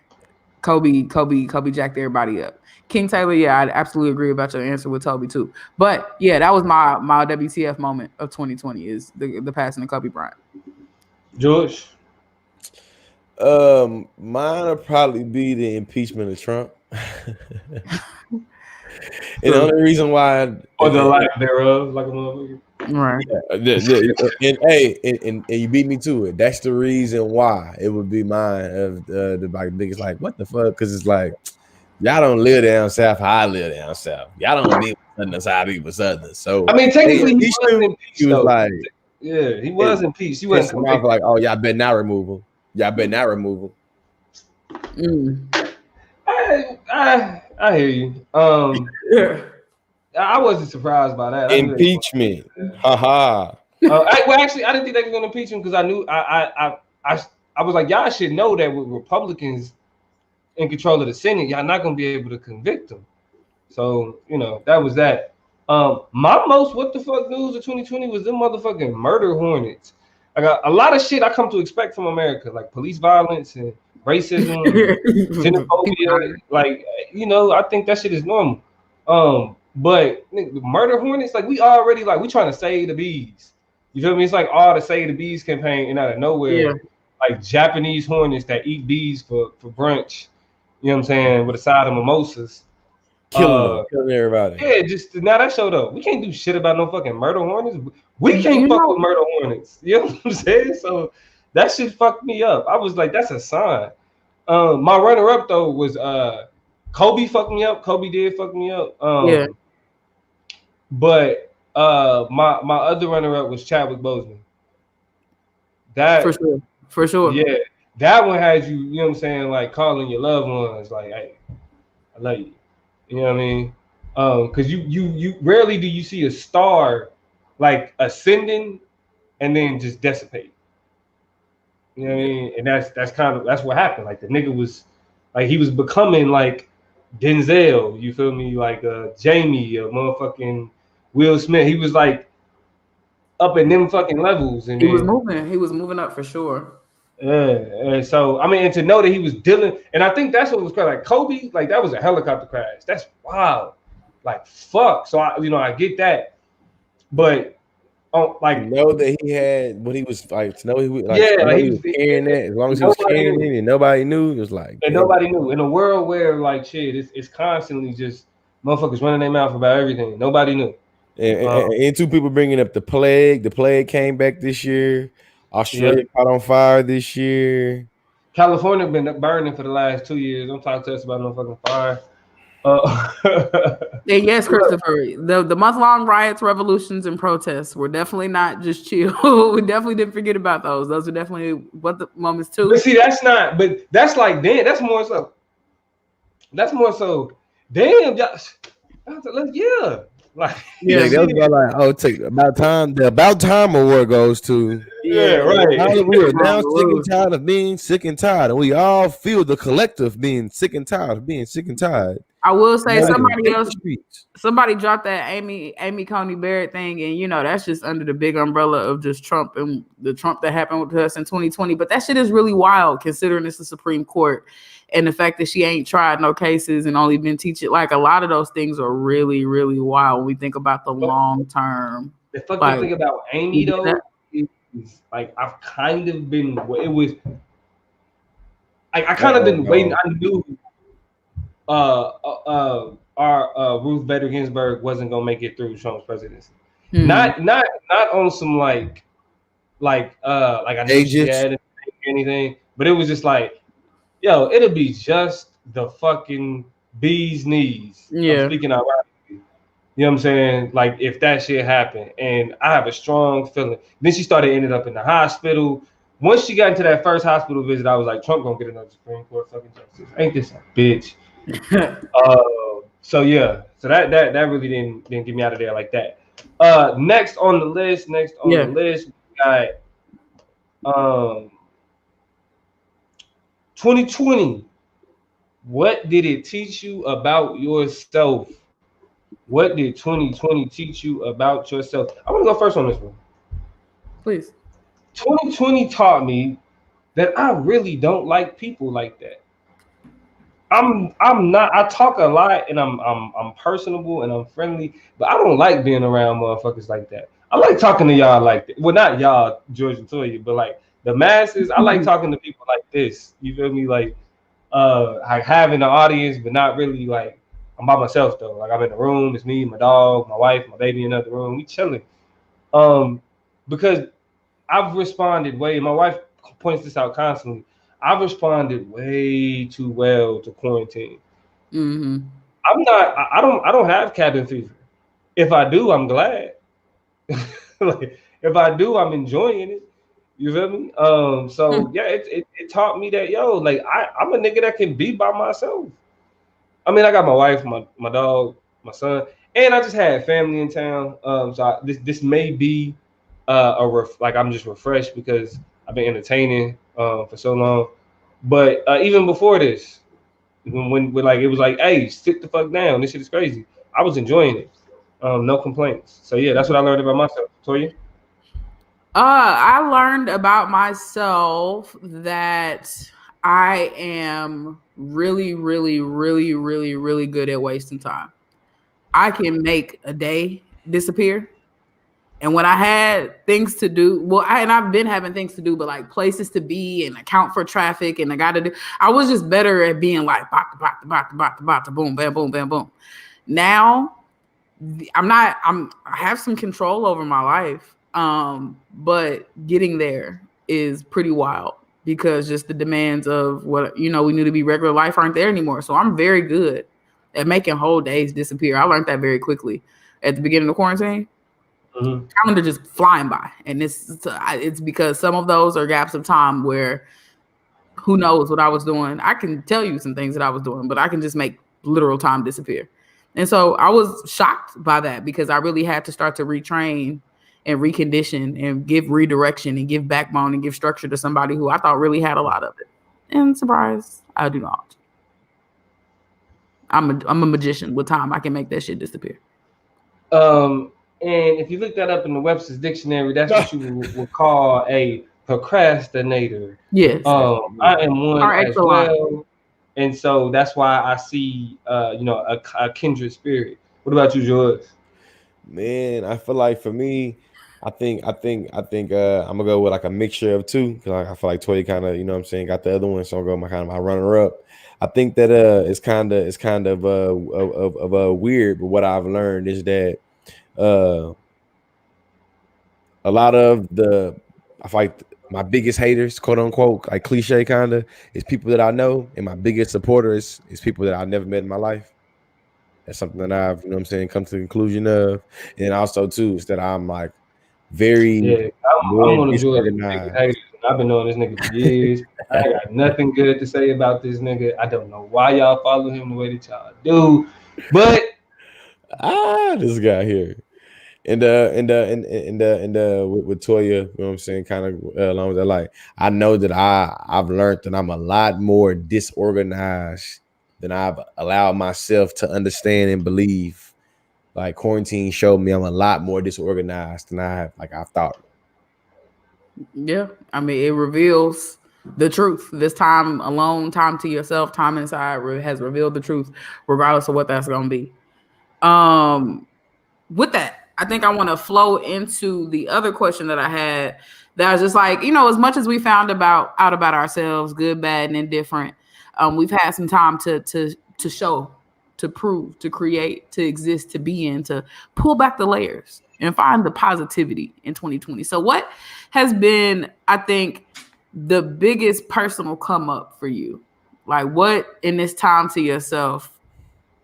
Kobe jacked everybody up. King Taylor, yeah, I absolutely agree about your answer with Toby too. But yeah, that was my WTF moment of 2020 is the passing of Kobe Bryant. George? Mine would probably be the impeachment of Trump. And the only reason why, or the lack thereof, like a motherfucker. Right. And you beat me to it. That's the reason why it would be mine of the like niggas like what the fuck? Because it's like y'all don't live down south how I live down south. Y'all don't live Southern how I live Southern. So I mean, technically, he was impeached. He was like, yeah, he was impeached. He wasn't convicted. Like, oh, y'all better not remove him. Y'all better not remove him. I hear you. I wasn't surprised by that. Impeachment. Haha. Well, actually, I didn't think they were going to impeach him because I knew I was like, y'all should know that with Republicans in control of the Senate, y'all not going to be able to convict him. So, that was that. My most what the fuck news of 2020 was them motherfucking murder hornets. I got a lot of shit I come to expect from America, like police violence and racism, and xenophobia. Like, I think that shit is normal. But murder hornets, like we already we trying to save the bees. You feel me? It's like all the Save the Bees campaign, and out of nowhere, like Japanese hornets that eat bees for brunch. You know what I'm saying? With a side of mimosas. Killing everybody. Yeah, just now that showed up. We can't do shit about no fucking murder hornets. We can't fuck with murder hornets. You know what I'm saying? So that shit fucked me up. I was like, that's a sign. My runner-up though was Kobe fucked me up. Kobe did fuck me up. But my other runner-up was Chadwick Boseman. That for sure. Yeah, that one had you. You know what I'm saying? Like calling your loved ones, like, hey, I love you. You know what I mean? Because you rarely do you see a star like ascending and then just dissipate. You know what I mean? And that's what happened. Like the nigga was like he was becoming like Denzel. You feel me? Like Jamie, motherfucking Will Smith. He was like up in them fucking levels. And he was moving up for sure. Yeah, and so I mean, and to know that he was dealing, and I think that's what was crazy. Like Kobe, like that was a helicopter crash. That's wild. Like fuck. So I get that, but know that he had what he was like. To know he was he was carrying that. As long as he was carrying it, and nobody knew, it was like. And nobody knew in a world where like shit, it's constantly just motherfuckers running their mouth about everything. Nobody knew. And two people bringing up the plague. The plague came back this year. Australia caught on fire this year. California been burning for the last 2 years. Don't talk to us about no fucking fire. Yes, Christopher. The month-long riots, revolutions, and protests were definitely not just chill. We definitely didn't forget about those. Those are definitely what the moments too. But see, that's not. But that's like damn. That's more so. Damn, y'all. Yeah. Like that was about take about time. The About Time award goes to right. We are now sick and tired of being sick and tired, and we all feel the collective being sick and tired of being sick and tired. I will say somebody dropped that Amy Coney Barrett thing, and that's just under the big umbrella of just Trump and the Trump that happened with us in 2020. But that shit is really wild considering it's the Supreme Court. And the fact that she ain't tried no cases and only been teaching, like a lot of those things are really, really wild when we think about the long term. The fucking thing about Amy though is like I've kind of been. It was. I kind of been waiting. I knew our Ruth Bader Ginsburg wasn't gonna make it through Trump's presidency. Mm-hmm. Not on some like I knew she had anything, but it was just like. Yo, it'll be just the fucking bee's knees. Yeah. I'm speaking out loud. You know what I'm saying? Like, if that shit happened, and I have a strong feeling. Then she ended up in the hospital. Once she got into that first hospital visit, I was like, Trump gonna get another Supreme Court fucking justice. Ain't this a bitch? So yeah. So that really didn't get me out of there like that. Next on the list, we got 2020. What did it teach you about yourself? What did 2020 teach you about yourself? I want to go first on this one. Please. 2020 taught me that I really don't like people like that. I'm not. I talk a lot and I'm personable and I'm friendly, but I don't like being around motherfuckers like that. I like talking to y'all like that. Well, not y'all, George and Toya, but like the masses. I like talking to people like this. You feel me? Like having an audience, but not really like I'm by myself though. Like I'm in the room, it's me, my dog, my wife, my baby in another room. We chilling. Because I've responded way. My wife points this out constantly. I've responded way too well to quarantine. Mm-hmm. I'm not. I don't have cabin fever. If I do, I'm glad. Like if I do, I'm enjoying it. You feel me? So yeah, it taught me that like I'm a nigga that can be by myself. I mean, I got my wife, my dog, my son, and I just had family in town. So this may be like I'm just refreshed because I've been entertaining for so long. But even before this, when like it was like, hey, sit the fuck down. This shit is crazy. I was enjoying it. No complaints. So yeah, that's what I learned about myself. Toya? I learned about myself that I am really, really, really, really, really good at wasting time. I can make a day disappear. And when I had things to do, I've been having things to do, but like places to be and account for traffic, and I was just better at being like, boom, bam, boom, bam, boom. Now, I have some control over my life, but getting there is pretty wild because just the demands of what, we need to be regular life aren't there anymore. So I'm very good at making whole days disappear. I learned that very quickly at the beginning of quarantine. Mm-hmm. Calendar just flying by, and it's because some of those are gaps of time where who knows what I was doing. I can tell you some things that I was doing, but I can just make literal time disappear. And so I was shocked by that because I really had to start to retrain and recondition and give redirection and give backbone and give structure to somebody who I thought really had a lot of it. And surprise, I do not. I'm a magician with time. I can make that shit disappear. And if you look that up in the Webster's Dictionary, that's what you would call a procrastinator. Yes. I am one as well. And so that's why I see, a kindred spirit. What about you, George? Man, I feel like for me, I think I'm gonna go with like a mixture of two because I feel like Toya kind of, got the other one, so I'm gonna go my runner up. I think that it's kind of weird, but what I've learned is that a lot of I feel like my biggest haters, quote unquote, like cliche kind of, is people that I know, and my biggest supporters is people that I've never met in my life. That's something that I've, come to the conclusion of, and also too is that I'm like very I'm one of George's biggest haters. I've been knowing this nigga for years. I got nothing good to say about this nigga. I don't know why y'all follow him the way that y'all do, but this guy here. And with Toya, kind of along with that, like I know that I've learned that I'm a lot more disorganized than I've allowed myself to understand and believe. Like quarantine showed me I'm a lot more disorganized than I've thought. Yeah, I mean it reveals the truth. This time alone, time to yourself, time inside has revealed the truth, regardless of what that's gonna be. With that, I think I want to flow into the other question that I had. That was just like, as much as we found out about ourselves, good, bad, and indifferent, we've had some time to show, to prove, to create, to exist, to be in, to pull back the layers and find the positivity in 2020. So what has been, I think, the biggest personal come up for you? Like what in this time to yourself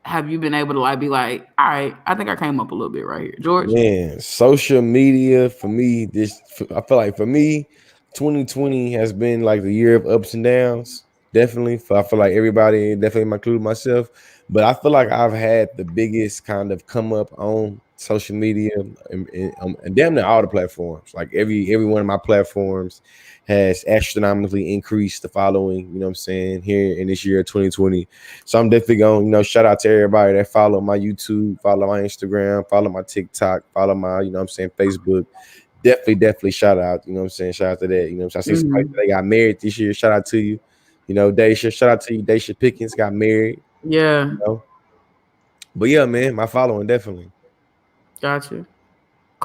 have you been able to be like, all right, I think I came up a little bit right here, George? Man, social media for me, I feel like for me, 2020 has been like the year of ups and downs. Definitely, I feel like everybody, definitely including myself. But I feel like I've had the biggest kind of come up on social media and damn near all the platforms. Like every one of my platforms has astronomically increased the following, you know what I'm saying, here in this year 2020. So I'm definitely going, shout out to everybody that follow my YouTube, follow my Instagram, follow my TikTok, follow my, you know what I'm saying, Facebook. Definitely shout out, you know what I'm saying? Shout out to that. You know what I'm saying? I see somebody that got married this year. Shout out to you. Daisha, shout out to you. Daisha Pickens got married. Yeah. But yeah, man, my following definitely. Gotcha.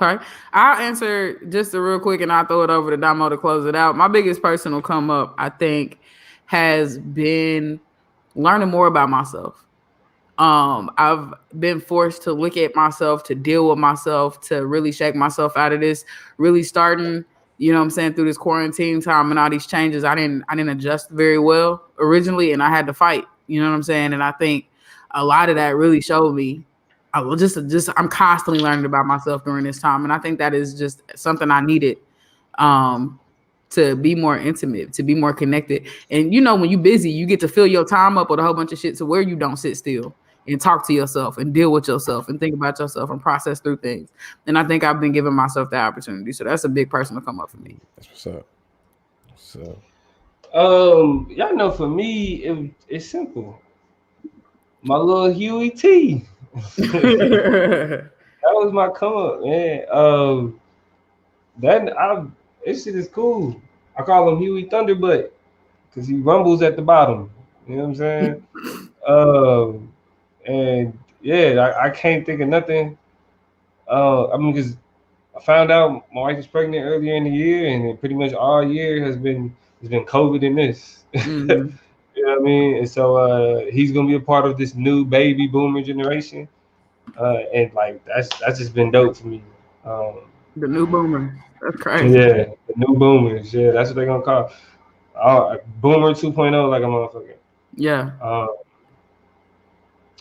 Okay. I'll answer just a real quick and I'll throw it over to Damo to close it out. My biggest personal come up, I think, has been learning more about myself. I've been forced to look at myself, to deal with myself, to really shake myself out of this, really starting, you know what I'm saying, through this quarantine time and all these changes. I didn't adjust very well originally, and I had to fight, you know what I'm saying? And I think a lot of that really showed me I'm constantly learning about myself during this time. And I think that is just something I needed to be more intimate, to be more connected. And when you're busy, you get to fill your time up with a whole bunch of shit to where you don't sit still and talk to yourself and deal with yourself and think about yourself and process through things. And I think I've been giving myself that opportunity. So that's a big personal come up for me. That's what's up. Y'all know, for me, it's simple. My little Huey T. That was my come up, man. This shit is cool. I call him Huey Thunderbutt because he rumbles at the bottom. You know what I'm saying? And yeah, I can't think of nothing. Because I found out my wife was pregnant earlier in the year, and pretty much all year has been COVID in this. Mm-hmm. You know what I mean? And so he's gonna be a part of this new baby boomer generation. And like that's just been dope for me. The new boomer. That's crazy. Yeah, the new boomers. Yeah, that's what they're gonna call Boomer 2.0, like a motherfucker. Yeah.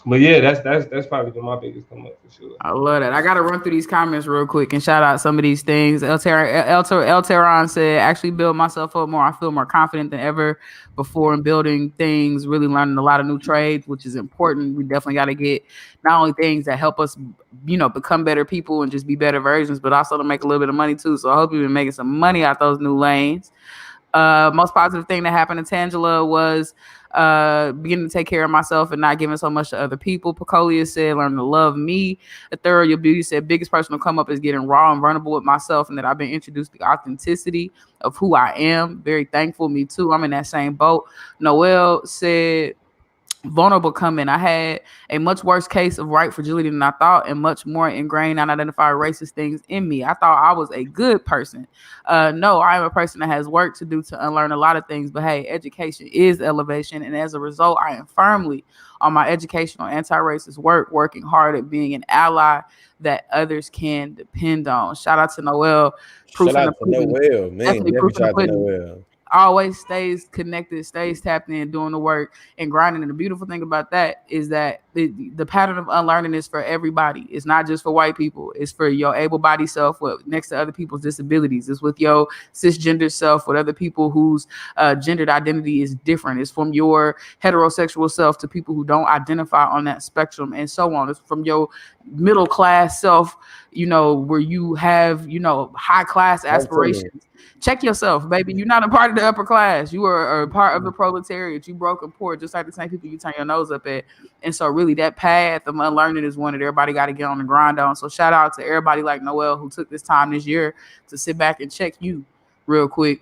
But yeah, that's probably been my biggest come up for sure. I love that. I gotta run through these comments real quick and shout out some of these things. El Teron said, actually build myself up more. I feel more confident than ever before in building things, really learning a lot of new trades, which is important. We definitely got to get not only things that help us, become better people and just be better versions, but also to make a little bit of money too. So I hope you've been making some money out those new lanes. Most positive thing that happened to Tangela was beginning to take care of myself and not giving so much to other people. Picolia said, learn to love me. Thorough Your Beauty said, biggest personal come up is getting raw and vulnerable with myself, and that I've been introduced to the authenticity of who I am. Very thankful. Me too. I'm in that same boat. Noel said, vulnerable coming. I had a much worse case of white fragility than I thought, and much more ingrained unidentified racist things in me. I thought I was a good person. No, I am a person that has work to do to unlearn a lot of things, but hey, education is elevation, and as a result, I am firmly on my educational anti-racist work, working hard at being an ally that others can depend on. Shout out to Noel. Shout out to Noel, man. Shout out to Noel. Always stays connected, stays tapped in, doing the work and grinding. And the beautiful thing about that is that the pattern of unlearning is for everybody. It's not just for white people. It's for your able-bodied self next to other people's disabilities. It's with your cisgender self, with other people whose gendered identity is different. It's from your heterosexual self to people who don't identify on that spectrum, and so on. It's from your middle-class self, where you have, high-class aspirations. Check yourself, baby. You're not a part of the upper class. You are a part of the proletariat. You broke and poor, just like the same people you turn your nose up at. And so really that path of unlearning is one that everybody got to get on the grind on. So shout out to everybody like Noel who took this time this year to sit back and check you real quick.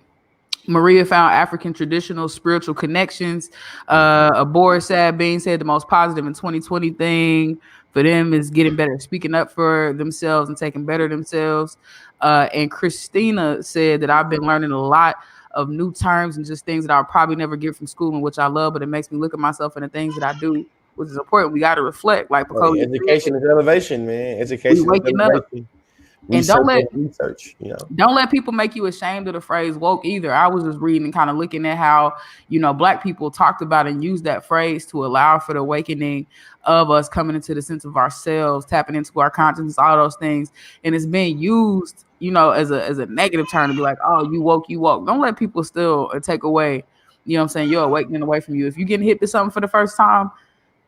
Maria found African traditional spiritual connections. Abor Sad Bean said the most positive in 2020 thing for them is getting better at speaking up for themselves and taking better of themselves. And Christina said that I've been learning a lot of new terms and just things that I'll probably never get from school, and which I love, but it makes me look at myself and the things that I do, which is important. We got to reflect. Like education is elevation, man. Education is waking up. And don't let people make you ashamed of the phrase woke either. I was just reading and kind of looking at how, Black people talked about and used that phrase to allow for the awakening of us coming into the sense of ourselves, tapping into our consciousness, all those things. And it's being used, as a negative term to be like, oh, you woke. Don't let people still take away, your awakening away from you. If you're getting hit to something for the first time,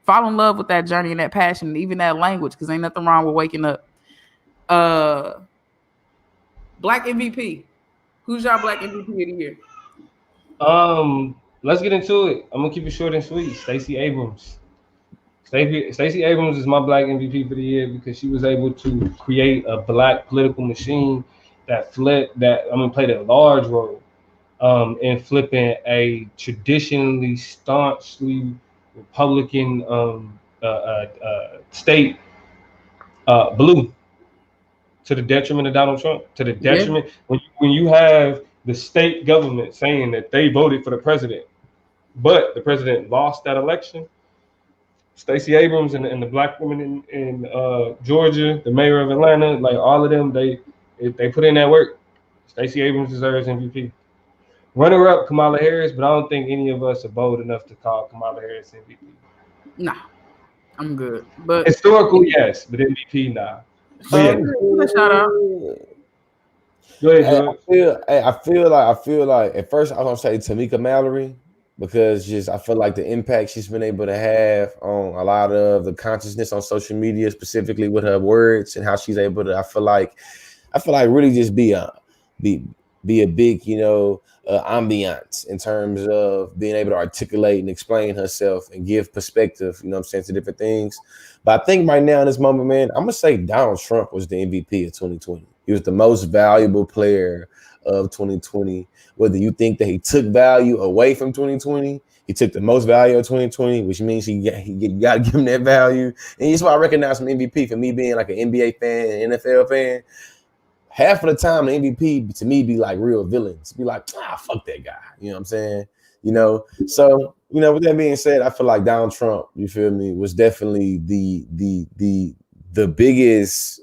Fall in love with that journey and that passion, and even that language, because ain't nothing wrong with waking up. Black MVP. Who's y'all Black MVP of the year? Let's get into it. I'm gonna keep it short and sweet. Stacey Abrams. Stacey Abrams is my Black MVP for the year because she was able to create a Black political machine that played a large role in flipping a traditionally staunchly Republican state blue, to the detriment of Donald Trump, to the detriment when you have the state government saying that they voted for the president, but the president lost that election. Stacey Abrams and the Black woman in Georgia, the mayor of Atlanta, like all of them, they put in that work. Stacey Abrams deserves MVP. Runner-up, Kamala Harris, but I don't think any of us are bold enough to call Kamala Harris MVP. Nah, I'm good. But historical, yes, but MVP, nah. But yeah. Shout out. Go ahead, George. I feel like at first I was gonna say Tamika Mallory, because I feel like the impact she's been able to have on a lot of the consciousness on social media, specifically with her words and how she's able to. I feel like really just be a big, ambiance in terms of being able to articulate and explain herself and give perspective, to different things. But I think right now in this moment, man, I'm gonna say Donald Trump was the MVP of 2020. He was the most valuable player of 2020. Whether you think that he took value away from 2020, he took the most value of 2020, which means he got to give him that value. And that's why I recognize him MVP for me being like an NBA fan and NFL fan. Half of the time, the MVP to me be like real villains. Be like, fuck that guy. You know what I'm saying? So, with that being said, I feel like Donald Trump, you feel me, was definitely the biggest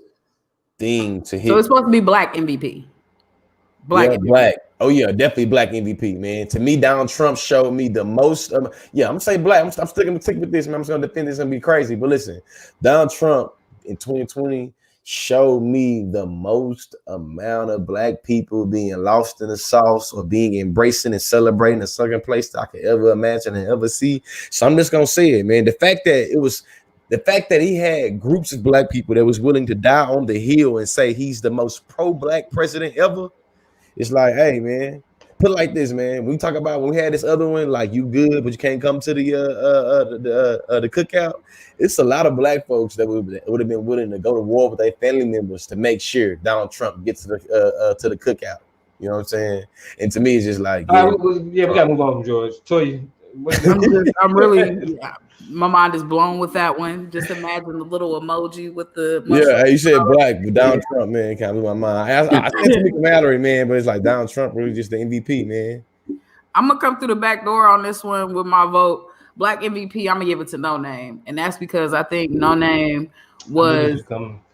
thing to hit. So it's supposed to be Black MVP. Black. Oh yeah, definitely Black MVP, man. To me, Donald Trump showed me the most. I'm gonna say Black. I'm sticking with this, man. I'm just gonna defend this and be crazy. But listen, Donald Trump in 2020 showed me the most amount of Black people being lost in the sauce or being embracing and celebrating a certain place that I could ever imagine and ever see. So I'm just gonna say it, man. The fact that he had groups of Black people that was willing to die on the hill and say he's the most pro-Black president ever. It's like, hey, man, put it like this, man. We talk about when we had this other one, like you good, but you can't come to the cookout. It's a lot of Black folks that would have been willing to go to war with their family members to make sure Donald Trump gets to the cookout. You know what I'm saying? And to me, it's just like, we gotta move on from George. Toya, I'm really. My mind is blown with that one. Just imagine the little emoji with the you said Black, but Donald Trump, man, kind of blew my mind. I think Tamika Mallory, man, but it's like Donald Trump really just the MVP, man. I'm gonna come through the back door on this one with my vote. Black MVP, I'm gonna give it to No Name, and that's because I think No Name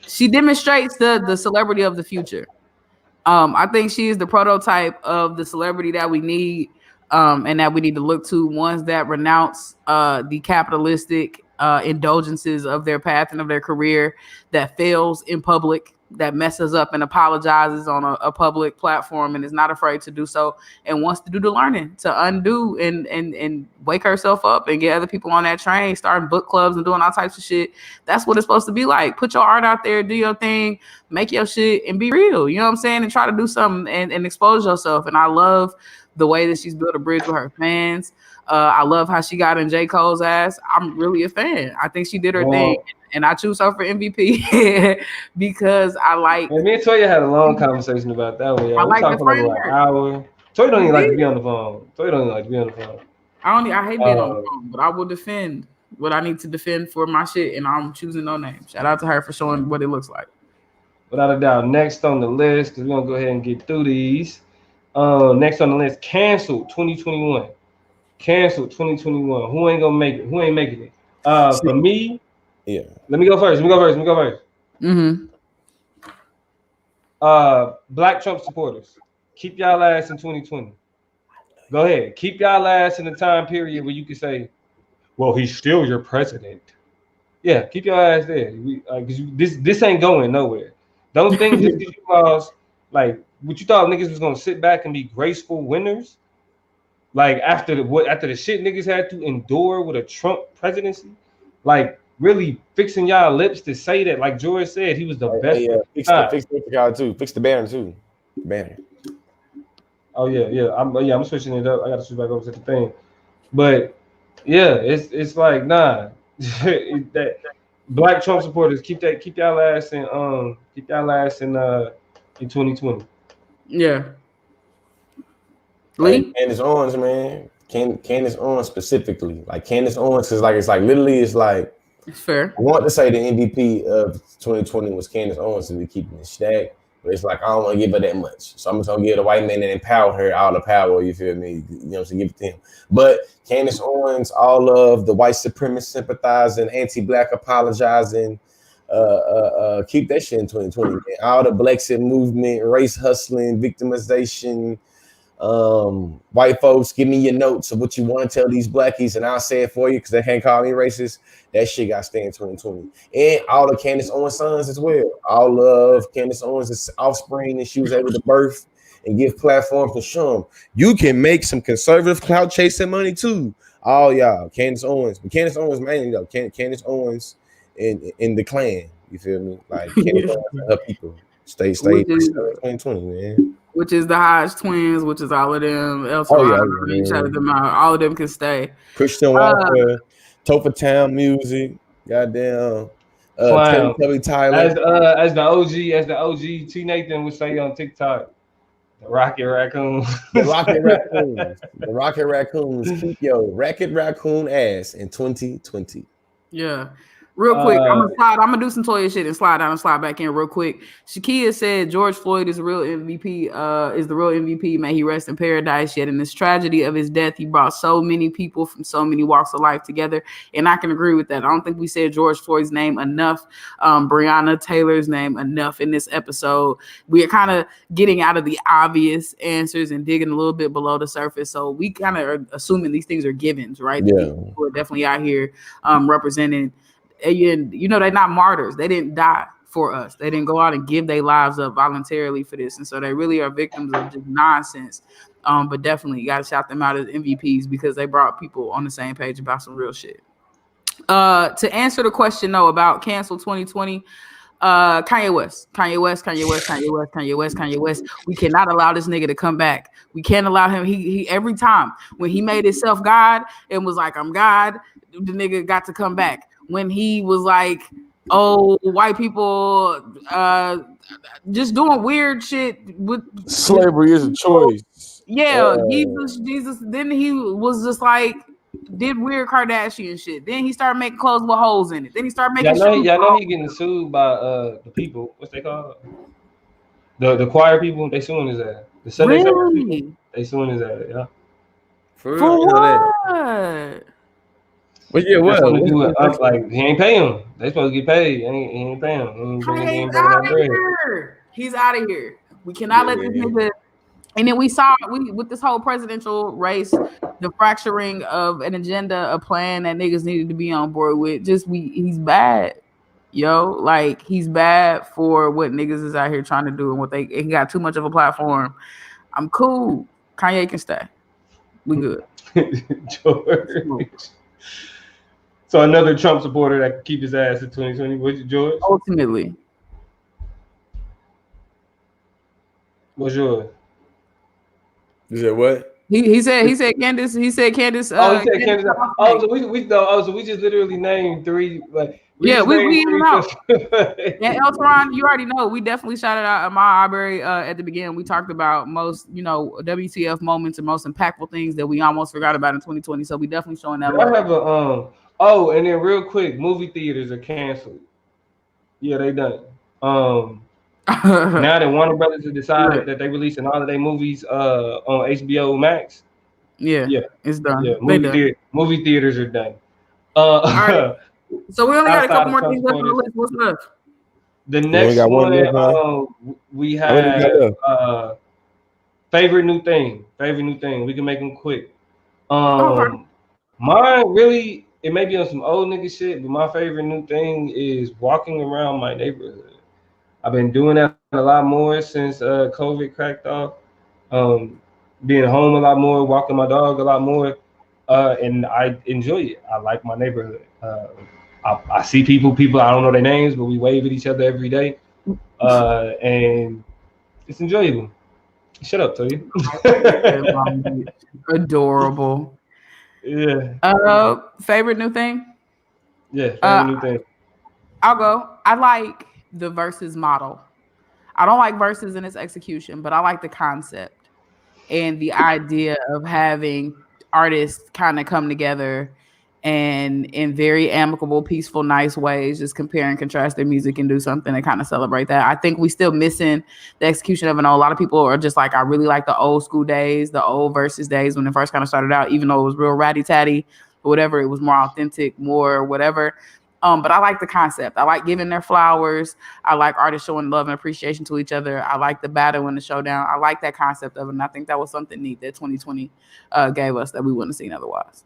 she demonstrates the celebrity of the future. I think she is the prototype of the celebrity that we need. And that we need to look to, ones that renounce the capitalistic indulgences of their path and of their career, that fails in public, that messes up and apologizes on a public platform and is not afraid to do so, and wants to do the learning to undo and wake herself up and get other people on that train, starting book clubs and doing all types of shit. That's what it's supposed to be like. Put your art out there, do your thing, make your shit, and be real. You know what I'm saying? And try to do something and expose yourself. And I love the way that she's built a bridge with her fans. I love how she got in J. Cole's ass. I'm really a fan. I think she did her thing, and I choose her for MVP because I like. And me and Toya had a long conversation about that one. I like the for an hour. Toya don't even like to be on the phone. I hate being on the phone, but I will defend what I need to defend for my shit, and I'm choosing No Name. Shout out to her for showing what it looks like. Without a doubt, next on the list, because we're gonna go ahead and get through these. Next on the list, canceled 2021. Canceled 2021. Who ain't gonna make it? Who ain't making it? For me, Let me go first. Mm-hmm. Black Trump supporters, keep y'all ass in 2020. Go ahead, keep y'all ass in the time period where you can say, "Well, he's still your president." Yeah, keep your ass there. This ain't going nowhere. Don't think just because you lost, like. What you thought niggas was gonna sit back and be graceful winners? Like after the shit niggas had to endure with a Trump presidency, like really fixing y'all lips to say that. Like George said, he was the best. Yeah, fix the guy too. Fix the banner too. Banner. Oh yeah. I'm switching it up. I got to switch back over to the thing. But yeah, it's like nah. That Black Trump supporters keep y'all ass in 2020. Yeah. Lee? Like Candace Owens, man. Candace Owens specifically. Like Candace Owens is like it's like It's fair. I want to say the MVP of 2020 was Candace Owens to be keeping it stacked, but it's like I don't want to give her that much. So I'm just gonna give the white man and empower her all the power, you feel me? You know, to give it to him. But Candace Owens, all of the white supremacist sympathizing, anti-black apologizing, keep that shit in 2020, man. All the Brexit movement, race hustling, victimization. White folks, give me your notes of what you want to tell these blackies, and I'll say it for you because they can't call me racist. That shit got to stay in 2020. And all the Candace Owens sons as well. All of Candace Owens' offspring that she was able to birth and give platforms to show them. You can make some conservative clout chasing money too. All y'all, Candace Owens. But Candace Owens mainly though. Candace Owens in the clan. You feel me? Like Candace Owens and her people. Stay 2020, man. Which is the Hodge twins, which is all of them. Each of them out. All of them can stay. Christian Walker, Topher Town Music, goddamn. Tubby Tyler. As the OG T Nathan would say on TikTok, the Rocket Raccoon. The Rocket Raccoons. Keep your Rocket Raccoon ass in 2020. Yeah. Real quick, I'm gonna do some Toya shit and slide down and slide back in real quick. Shakia said George Floyd is the real MVP. May he rest in paradise. Yet in this tragedy of his death, he brought so many people from so many walks of life together. And I can agree with that. I don't think we said George Floyd's name enough, Breonna Taylor's name enough in this episode. We are kind of getting out of the obvious answers and digging a little bit below the surface. So we kind of are assuming these things are givens, right? Yeah. People who are definitely out here representing. You know, they're not martyrs. They didn't die for us. They didn't go out and give their lives up voluntarily for this. And so they really are victims of just nonsense. But definitely you got to shout them out as MVPs because they brought people on the same page about some real shit. To answer the question, though, about cancel 2020, Kanye West. We cannot allow this nigga to come back. We can't allow him. He every time when he made himself God and was like, I'm God, the nigga got to come back. When he was like, oh, white people just doing weird shit with slavery is a choice. Yeah, Jesus. Then he was just like did weird Kardashian shit. Then he started making clothes with holes in it. Then he started making y'all know he getting sued by the people. What's they called? The choir people. They suing his ass. The Sunday service people. They suing his ass. Yeah. For what? Well, yeah, like he ain't paying them. They supposed to get paid. He ain't paying them. He's out of here. We cannot let this nigga. And then we saw with this whole presidential race, the fracturing of an agenda, a plan that niggas needed to be on board with. He's bad, yo. Like he's bad for what niggas is out here trying to do and he got too much of a platform. I'm cool. Kanye can stay. We good. George. So another Trump supporter that could keep his ass in 2020. What's it, George? Ultimately. What's yours? You said what? He said Candace. He said Candace. Oh, he said Candace. Oh, so we just literally named three. Like we know. And Eltron, you already know. We definitely shouted out Ahmaud Arbery at the beginning. We talked about most, WTF moments and most impactful things that we almost forgot about in 2020. So we definitely showing that. I have a Oh, and then real quick, movie theaters are canceled. Yeah, they done. Now that Warner Brothers has decided that they releasing all of their movies on HBO Max. Yeah, it's done. Yeah, movie theaters are done. All right. So we only got a couple more things left on the list. What's left? The next we have favorite new thing. We can make them quick. Mine really. It may be on some old nigga shit, but my favorite new thing is walking around my neighborhood. I've been doing that a lot more since COVID cracked off. Being home a lot more, walking my dog a lot more, and I enjoy it. I like my neighborhood. I see people I don't know their names, but we wave at each other every day, and it's enjoyable. Shut up, Toya. Adorable. Yeah. Favorite new thing? Yeah. Favorite new thing. I'll go. I like the versus model. I don't like versus in its execution, but I like the concept and the idea of having artists kind of come together and in very amicable, peaceful, nice ways, just compare and contrast their music and do something and kind of celebrate that. I think we still missing the execution of it. A lot of people are just like, I really like the old school days, the old versus days when it first kind of started out, even though it was real ratty tatty or whatever, it was more authentic, more whatever. But I like the concept. I like giving their flowers. I like artists showing love and appreciation to each other. I like the battle and the showdown. I like that concept of it. And I think that was something neat that 2020 gave us that we wouldn't have seen otherwise.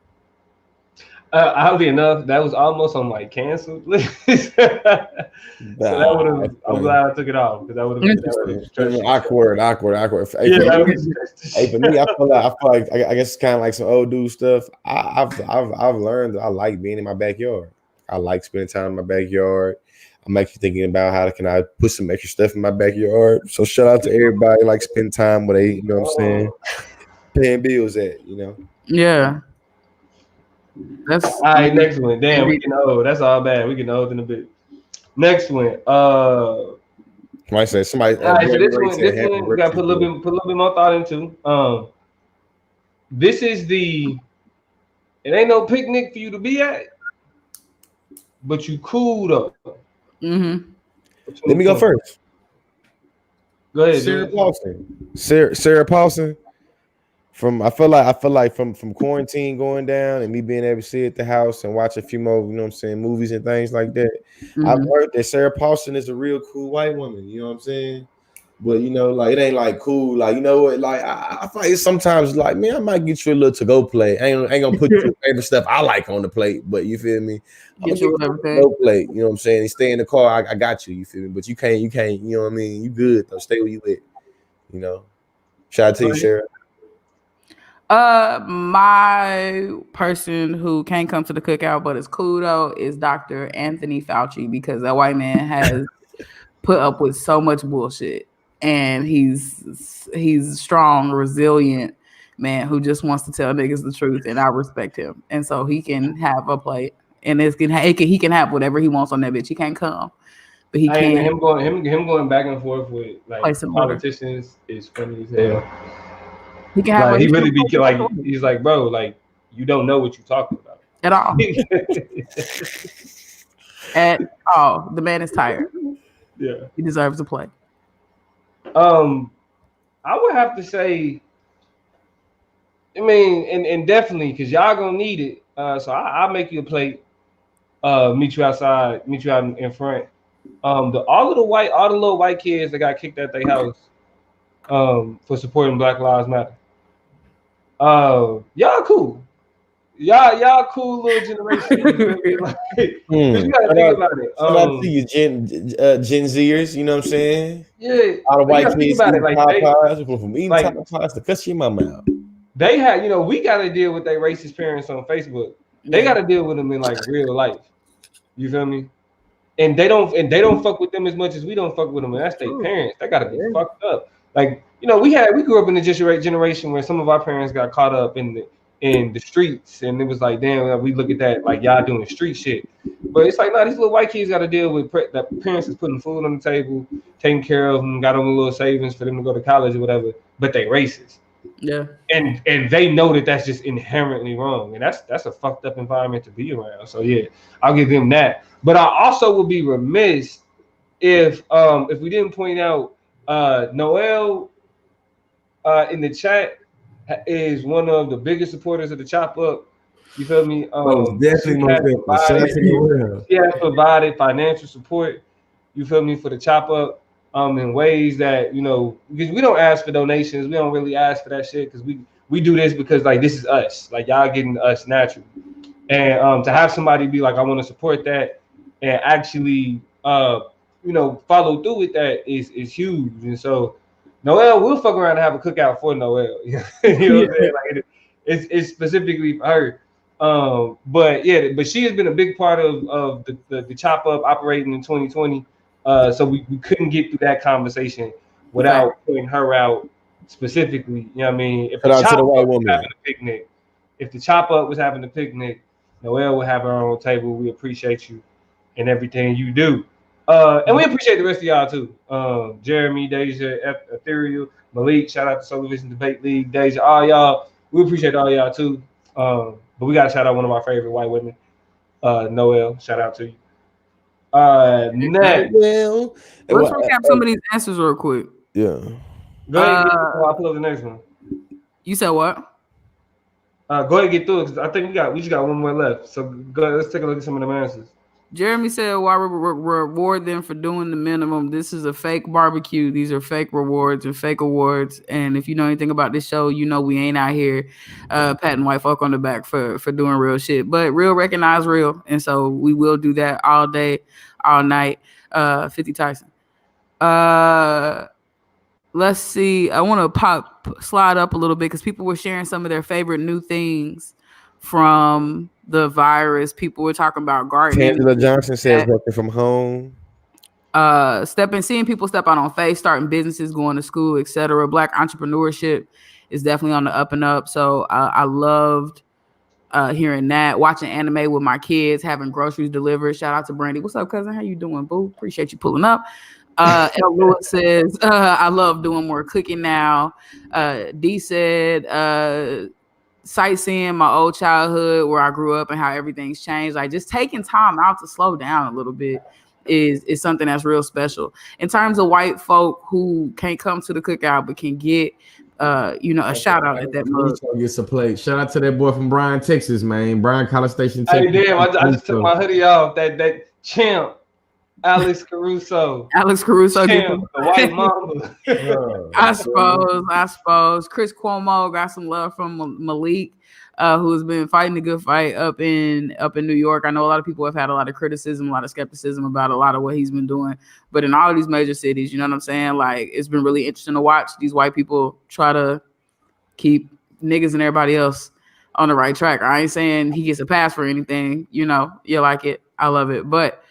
Oddly enough, that was almost on my canceled list. So that would have. I'm glad I took it off because that would have been awkward. Hey, for me, I feel like I guess it's kind of like some old dude stuff. I've learned I like being in my backyard. I like spending time in my backyard. I'm actually thinking about how can I put some extra stuff in my backyard. So shout out to everybody like spend time where they, you know what I'm saying, paying bills at, you know. Yeah. That's all right. Next one. Damn, we can old. That's all bad. We can old in a bit. Next one. Might say somebody. All right. So this one we got to put a little bit more thought into. This is it ain't no picnic for you to be at, but you cool though. Mm-hmm. Let me go first. Go ahead. Sarah Paulson. Sarah Paulson. I feel like from quarantine going down and me being able to sit at the house and watch a few more, you know what I'm saying, movies and things like that. Mm-hmm. I've heard that Sarah Paulson is a real cool white woman, you know what I'm saying? But you know, like it ain't like cool, like you know what, like I feel like it's sometimes like, man, I might get you a little to-go plate. I ain't gonna put your favorite stuff I like on the plate, but you feel me? Get you everything. To-go plate, you know what I'm saying? And stay in the car, I got you feel me? But you can't, you know what I mean? You good though, stay where you at, you know. Shout out to you, Sarah. My person who can't come to the cookout but is cool though is Dr. Anthony Fauci, because that white man has put up with so much bullshit, and he's strong, resilient man who just wants to tell niggas the truth, and I respect him. And so he can have a plate, and he can have whatever he wants on that bitch. He can't come, but he can. Him going back and forth with like politicians is funny as hell. He can have. Like, he really be like, he's like, bro, like you don't know what you're talking about at all. At all, the man is tired. Yeah, he deserves to play. I would have to say, I mean, and definitely because y'all gonna need it. So I'll make you a plate. Meet you outside. Meet you out in front. All the little white kids that got kicked out their house for supporting Black Lives Matter. Y'all cool. Y'all cool little generation. Like, you gotta think about it. Shout out to you, Gen Zers. You know what I'm saying? Yeah. All the white kids eating Popeyes, from eating like, Popeyes to cut your mama out. They had, you know, we got to deal with their racist parents on Facebook. They got to deal with them in like real life. You feel me? And they don't fuck with them as much as we don't fuck with them. And that's their parents. They got to be fucked up. Like, you know, we grew up in the generation where some of our parents got caught up in the streets, and it was like, damn, we look at that like y'all doing street shit. But it's like, nah, these little white kids got to deal with that parents is putting food on the table, taking care of them, got them a little savings for them to go to college or whatever, but they racist. Yeah. And they know that that's just inherently wrong, and that's a fucked up environment to be around. So yeah, I'll give them that. But I also would be remiss if we didn't point out Noel in the chat is one of the biggest supporters of the Chop Up. You feel me? Definitely. She has provided financial support. You feel me, for the Chop Up in ways that, you know, because we don't ask for donations. We don't really ask for that shit because we do this because like this is us. Like y'all getting us naturally. And to have somebody be like, I want to support that and actually you know, follow through with that is huge. And so Noel, we'll fuck around and have a cookout for Noel. You know what I'm saying? Like it's specifically for her. But yeah, but she has been a big part of the chop up operating in 2020. So we couldn't get through that conversation without putting her out specifically. You know what I mean? If the Shout out to chop the up white was woman. having a picnic, if the chop up was having a picnic, Noelle would have her own table. We appreciate you and everything you do. And we appreciate the rest of y'all too. Jeremy, Deja, Ethereal, Malik, shout out to Solar Vision Debate League, Deja, all y'all. We appreciate all y'all too. But we gotta shout out one of our favorite white women, Noelle. Shout out to you. Next. Well, Let's recap some of these answers real quick. Yeah. Go ahead and get through. I'll pull up the next one. You said what? Go ahead and get through it because I think we just got one more left. So go ahead, let's take a look at some of the answers. Jeremy said, why reward them for doing the minimum? This is a fake barbecue. These are fake rewards and fake awards. And if you know anything about this show, you know we ain't out here patting white folk on the back for doing real shit. But real recognize real. And so we will do that all day, all night. 50 Tyson. Let's see. I want to slide up a little bit because people were sharing some of their favorite new things from the virus. People were talking about gardening. Angela Johnson says working from home. Seeing people step out on faith, starting businesses, going to school, etc. Black entrepreneurship is definitely on the up and up. So I loved hearing that. Watching anime with my kids, having groceries delivered. Shout out to Brandy. What's up, cousin? How you doing, boo? Appreciate you pulling up. L. Lewis says, I love doing more cooking now. D said, sightseeing my old childhood where I grew up and how everything's changed. Like just taking time out to slow down a little bit is something that's real special. In terms of white folk who can't come to the cookout but can get a shout out at that mug. Gets a plate. Shout out to that boy from Bryan, Texas, man. Bryan, College Station, Texas. Hey, damn, I just took my hoodie off. That champ. Alex Caruso. Champ, the white mamba. I suppose. Chris Cuomo got some love from Malik, who has been fighting a good fight up in New York. I know a lot of people have had a lot of criticism, a lot of skepticism about a lot of what he's been doing. But in all of these major cities, you know what I'm saying? Like, it's been really interesting to watch these white people try to keep niggas and everybody else on the right track. I ain't saying he gets a pass for anything. You know, you like it. I love it. But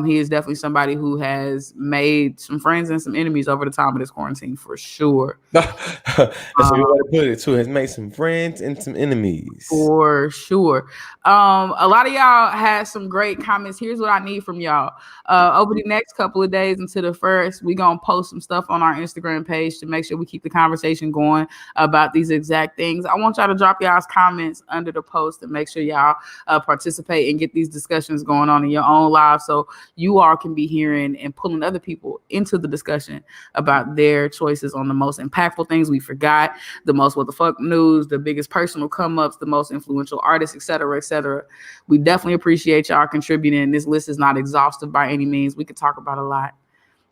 he is definitely somebody who has made some friends and some enemies over the time of this quarantine for sure. That's what you want to put it too. Has made some friends and some enemies for sure. A lot of y'all had some great comments. Here's what I need from y'all. Over the next couple of days until the 1st, we're gonna post some stuff on our Instagram page to make sure we keep the conversation going about these exact things. I want y'all to drop y'all's comments under the post and make sure y'all participate and get these discussions going on in your own lives, so you all can be hearing and pulling other people into the discussion about their choices on the most impactful things we forgot, the most what the fuck news, the biggest personal come ups, the most influential artists, etc., etc. We definitely appreciate y'all contributing. This list is not exhaustive by any means. We could talk about a lot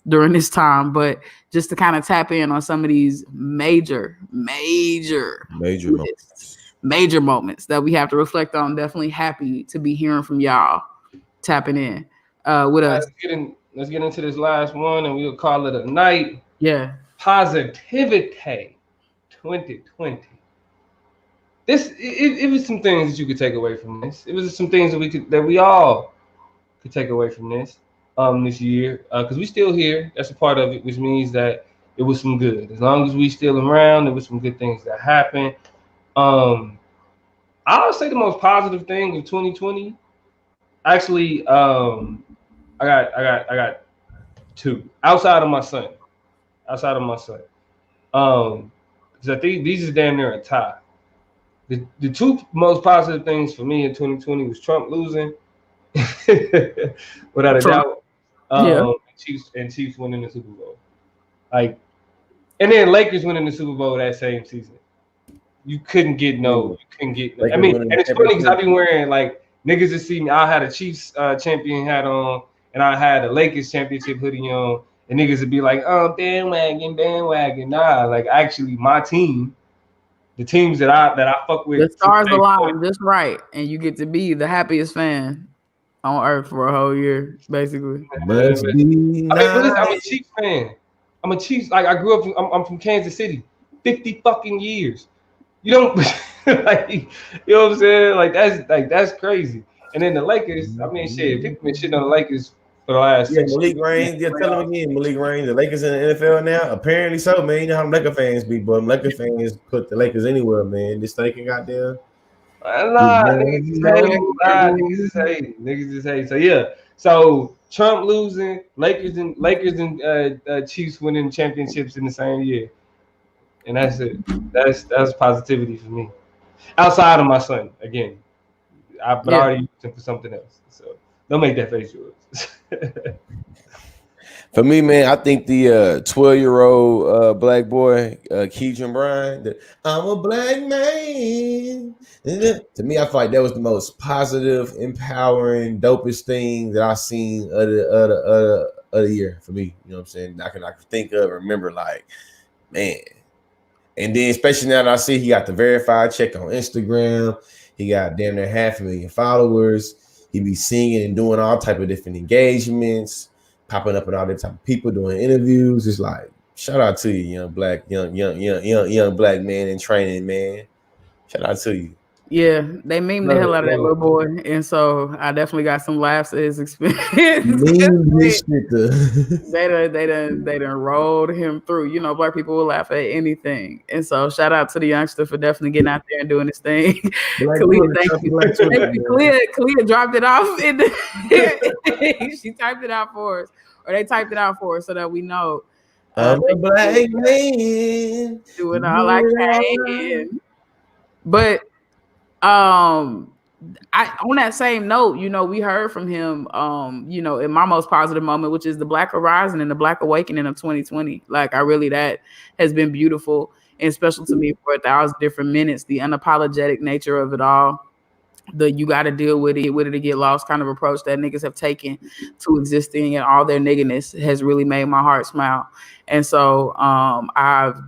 during this time, but just to kind of tap in on some of these major moments that we have to reflect on. Definitely happy to be hearing from y'all tapping in with us. Let's get into this last one and we'll call it a night. Yeah. Positivity 2020. It was some things that you could take away from this. It was some things that we all could take away from this year, because we still here. That's a part of it, which means that it was some good. As long as we still around, there was some good things that happened. I would say the most positive thing of 2020. Actually, I got two outside of my son. Because I think these is damn near a tie. The two most positive things for me in 2020 was Trump losing, without a doubt. Chiefs winning the Super Bowl. And then Lakers winning the Super Bowl that same season. You couldn't get no. And it's funny because I be wearing niggas that see me. I had a Chiefs champion hat on, and I had a Lakers championship hoodie on, and niggas would be like, "Oh, bandwagon." Nah, actually, my team, the teams that I fuck with, the stars align just right, and you get to be the happiest fan on earth for a whole year, basically. I'm a Chiefs fan. I'm a Chiefs. I grew up. I'm from Kansas City. 50 fucking years. You don't. Like, you know what I'm saying? That's crazy. And then the Lakers, I mean, shit, people been shitting on the Lakers for the last Yeah, 6 Malik years. Reigns. Yeah, tell him again, Malik Reigns. The Lakers in the NFL now. Apparently so, man. You know how Laker fans be, but Laker fans put the Lakers anywhere, man. This thinking goddamn. Nah, niggas just hating. Niggas just hate. So yeah. So Trump losing, Lakers and Chiefs winning championships in the same year, and that's it. That's positivity for me. Outside of my son, again, I already used him for something else. So don't make that face yours. For me, man, I think the 12-year-old black boy, Keegan Bryan, I'm a black man. To me, I feel like that was the most positive, empowering, dopest thing that I've seen of the year for me. You know what I'm saying? I can think of, remember, like, man. And then, especially now that I see he got the verified check on Instagram, he got damn near 500,000 followers. He be singing and doing all type of different engagements, popping up with all that type of people doing interviews. It's like, shout out to you, young black man in training, man. Shout out to you. Yeah, they meme the hell out of that little boy, and so I definitely got some laughs at his experience. they done rolled him through. You know, black people will laugh at anything, and so shout out to the youngster for definitely getting out there and doing this thing. Kalia, thank you. Kalia dropped it off in the she typed it out for us, or they typed it out for us so that we know. I'm a black man doing all I can, but. On that same note, you know, we heard from him, you know, in my most positive moment, which is the Black Horizon and the Black Awakening of 2020. Like, that has been beautiful and special to me for 1,000 different minutes. The unapologetic nature of it all, you got to deal with it to get lost kind of approach that niggas have taken to existing, and all their nigginess has really made my heart smile. And so,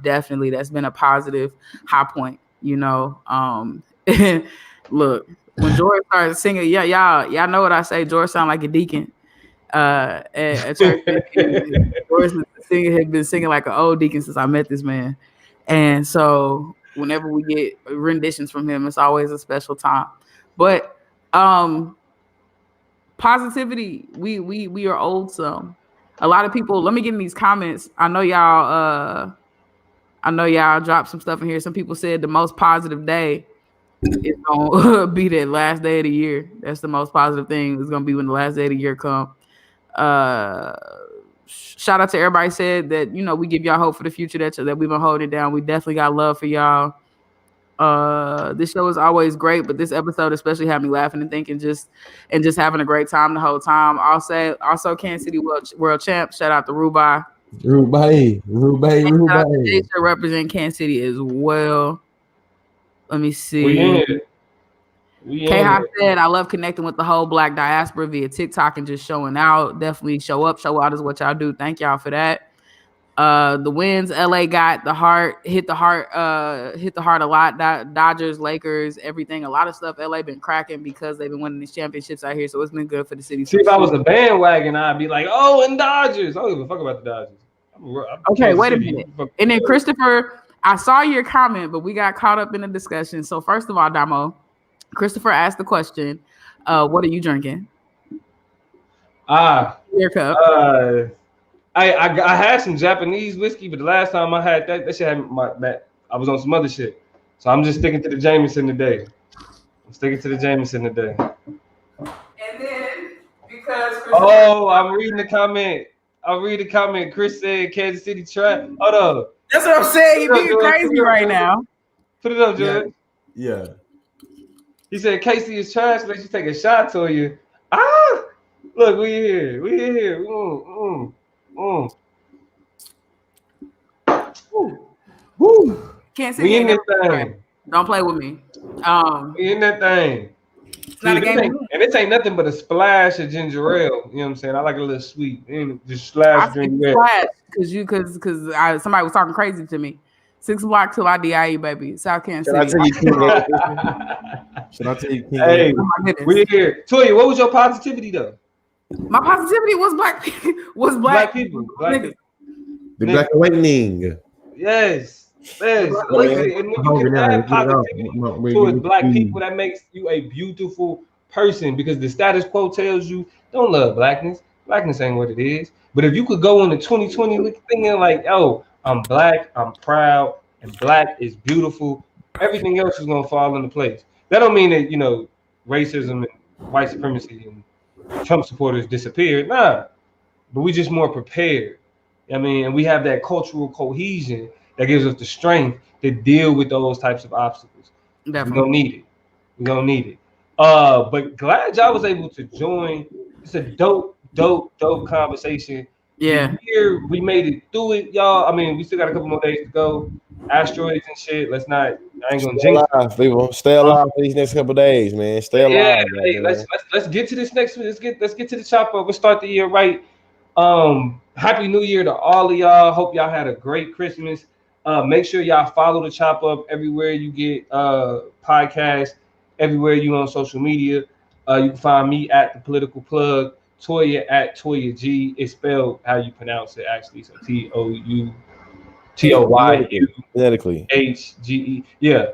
that's been a positive high point, you know. Look, when George started singing, y'all know what I say. George sound like a deacon. At church, George had been singing like an old deacon since I met this man, and so whenever we get renditions from him, it's always a special time. But positivity, we are old some. A lot of people. Let me get in these comments. I know y'all dropped some stuff in here. Some people said the most positive day is gonna be that last day of the year. That's the most positive thing. It's gonna be when the last day of the year come. Shout out to everybody said that, you know, we give y'all hope for the future that we've been holding down. We definitely got love for y'all. This show is always great, but this episode especially had me laughing and thinking just having a great time the whole time. Also Kansas City World Champ. Shout out to Rubai. Rubai. Represent Kansas City as well. Let me see. K-Hop said, I love connecting with the whole Black diaspora via TikTok and just showing out. Definitely show out is what y'all do. Thank y'all for that. The wins LA got the heart, hit the heart a lot. Dodgers, Lakers, everything. A lot of stuff LA been cracking because they've been winning these championships out here. So it's been good for the city. See, if I was a bandwagon, I'd be like, oh, and Dodgers. I don't give a fuck about the Dodgers. Okay, wait a minute. And then Christopher, I saw your comment, but we got caught up in the discussion. So first of all, Damo, Christopher asked the question, what are you drinking? Your cup. I had some Japanese whiskey, but the last time I had that shit had I was on some other shit. So I'm just sticking to the Jameson today. And then because I'm reading the comment. Chris said Kansas City trash. Hold on. That's what I'm saying. You're being crazy right now. Put it up, Judge. Yeah. He said Casey is trash, but you take a shot to you. Look, we here. Woo. Can't see we in this thing. Don't play with me. We in that thing. It's not a game. And this ain't nothing but a splash of ginger ale. You know what I'm saying? I like a little sweet. Just splash ginger ale. Because somebody was talking crazy to me. 6 blocks till I DIE, baby. South Kansas City. Should I tell you, King? Hey, we're here. Toya, what was your positivity though? My positivity was black people. Black people. The Black Awakening. Yes. And when you can add positivity towards black people, that makes you a beautiful person, because the status quo tells you don't love blackness. Blackness ain't what it is. But if you could go into 2020 thinking like, oh, I'm black, I'm proud, and black is beautiful, everything else is gonna fall into place. That don't mean that, you know, racism and white supremacy and Trump supporters disappeared. Nah, but we just more prepared. I mean, and we have that cultural cohesion that gives us the strength to deal with those types of obstacles. Definitely. We're gonna need it. We're gonna need it. But glad y'all was able to join. It's a dope conversation. Yeah. Here we made it through it, y'all. I mean, we still got a couple more days to go. Asteroids and shit. I ain't gonna jinx alive, people. Stay alive for these next couple of days, man. Stay alive. Yeah, hey, let's get to this next week. Let's get to the chop up. We'll start the year right. Happy New Year to all of y'all. Hope y'all had a great Christmas. Make sure y'all follow the chop up everywhere you get podcasts, everywhere you on social media. You can find me at The Political Plug, Toya at Toya G. It's spelled how you pronounce it actually. So TOYUTOYUHGE. Yeah,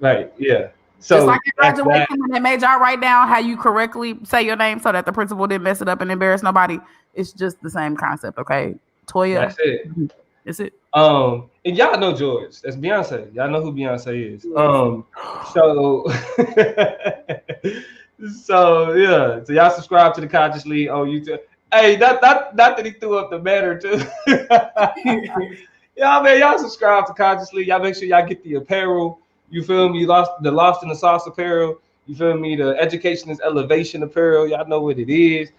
right. Yeah. So it's like in graduation when they made y'all write down how you correctly say your name so that the principal didn't mess it up and embarrass nobody. It's just the same concept, okay? Toya. That's it. That's it. And y'all know George. That's Beyonce. Y'all know who Beyonce is. So yeah. So y'all subscribe to the Conscious League on YouTube. Hey, not that he threw up the banner too. Y'all subscribe to Conscious League. Y'all make sure y'all get the apparel. You feel me? Lost in the Sauce apparel. You feel me? The Education is Elevation apparel. Y'all know what it is.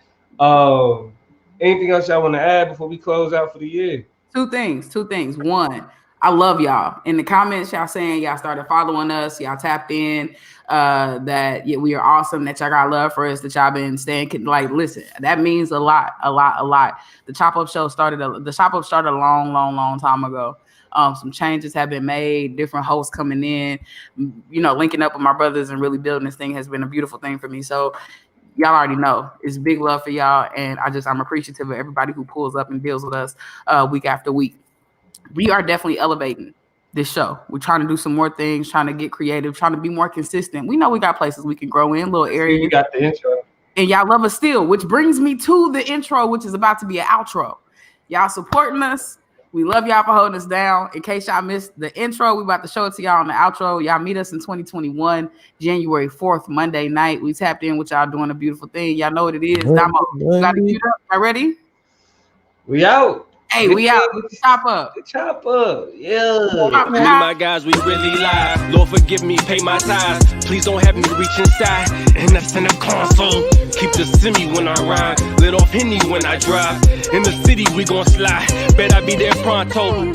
Anything else y'all want to add before we close out for the year? Two things. One, I love y'all. In the comments, y'all saying y'all started following us, y'all tapped in, that we are awesome, that y'all got love for us, that y'all been staying. Like, listen, that means a lot. The Chop Up Show started a long time ago. Some changes have been made, different hosts coming in, you know, linking up with my brothers and really building this thing has been a beautiful thing for me. So y'all already know it's big love for y'all. And I'm appreciative of everybody who pulls up and deals with us week after week. We are definitely elevating this show. We're trying to do some more things, trying to get creative, trying to be more consistent. We know we got places we can grow in, little areas. You got the intro. And y'all love us still, which brings me to the intro, which is about to be an outro. Y'all supporting us. We love y'all for holding us down. In case y'all missed the intro, we about to show it to y'all on the outro. Y'all meet us in 2021, January 4th, Monday night. We tapped in with y'all doing a beautiful thing. Y'all know what it is. Damo, you got to mute up. Y'all ready? We out. Hey, we out. Chop up. Chop up. Yeah. Me, my guys, we really live. Lord, forgive me, pay my tithes. Please don't have me reach inside. And that's in the console. Keep the semi when I ride. Lit off Henny when I drive. In the city, we gon' slide. Bet I be there pronto.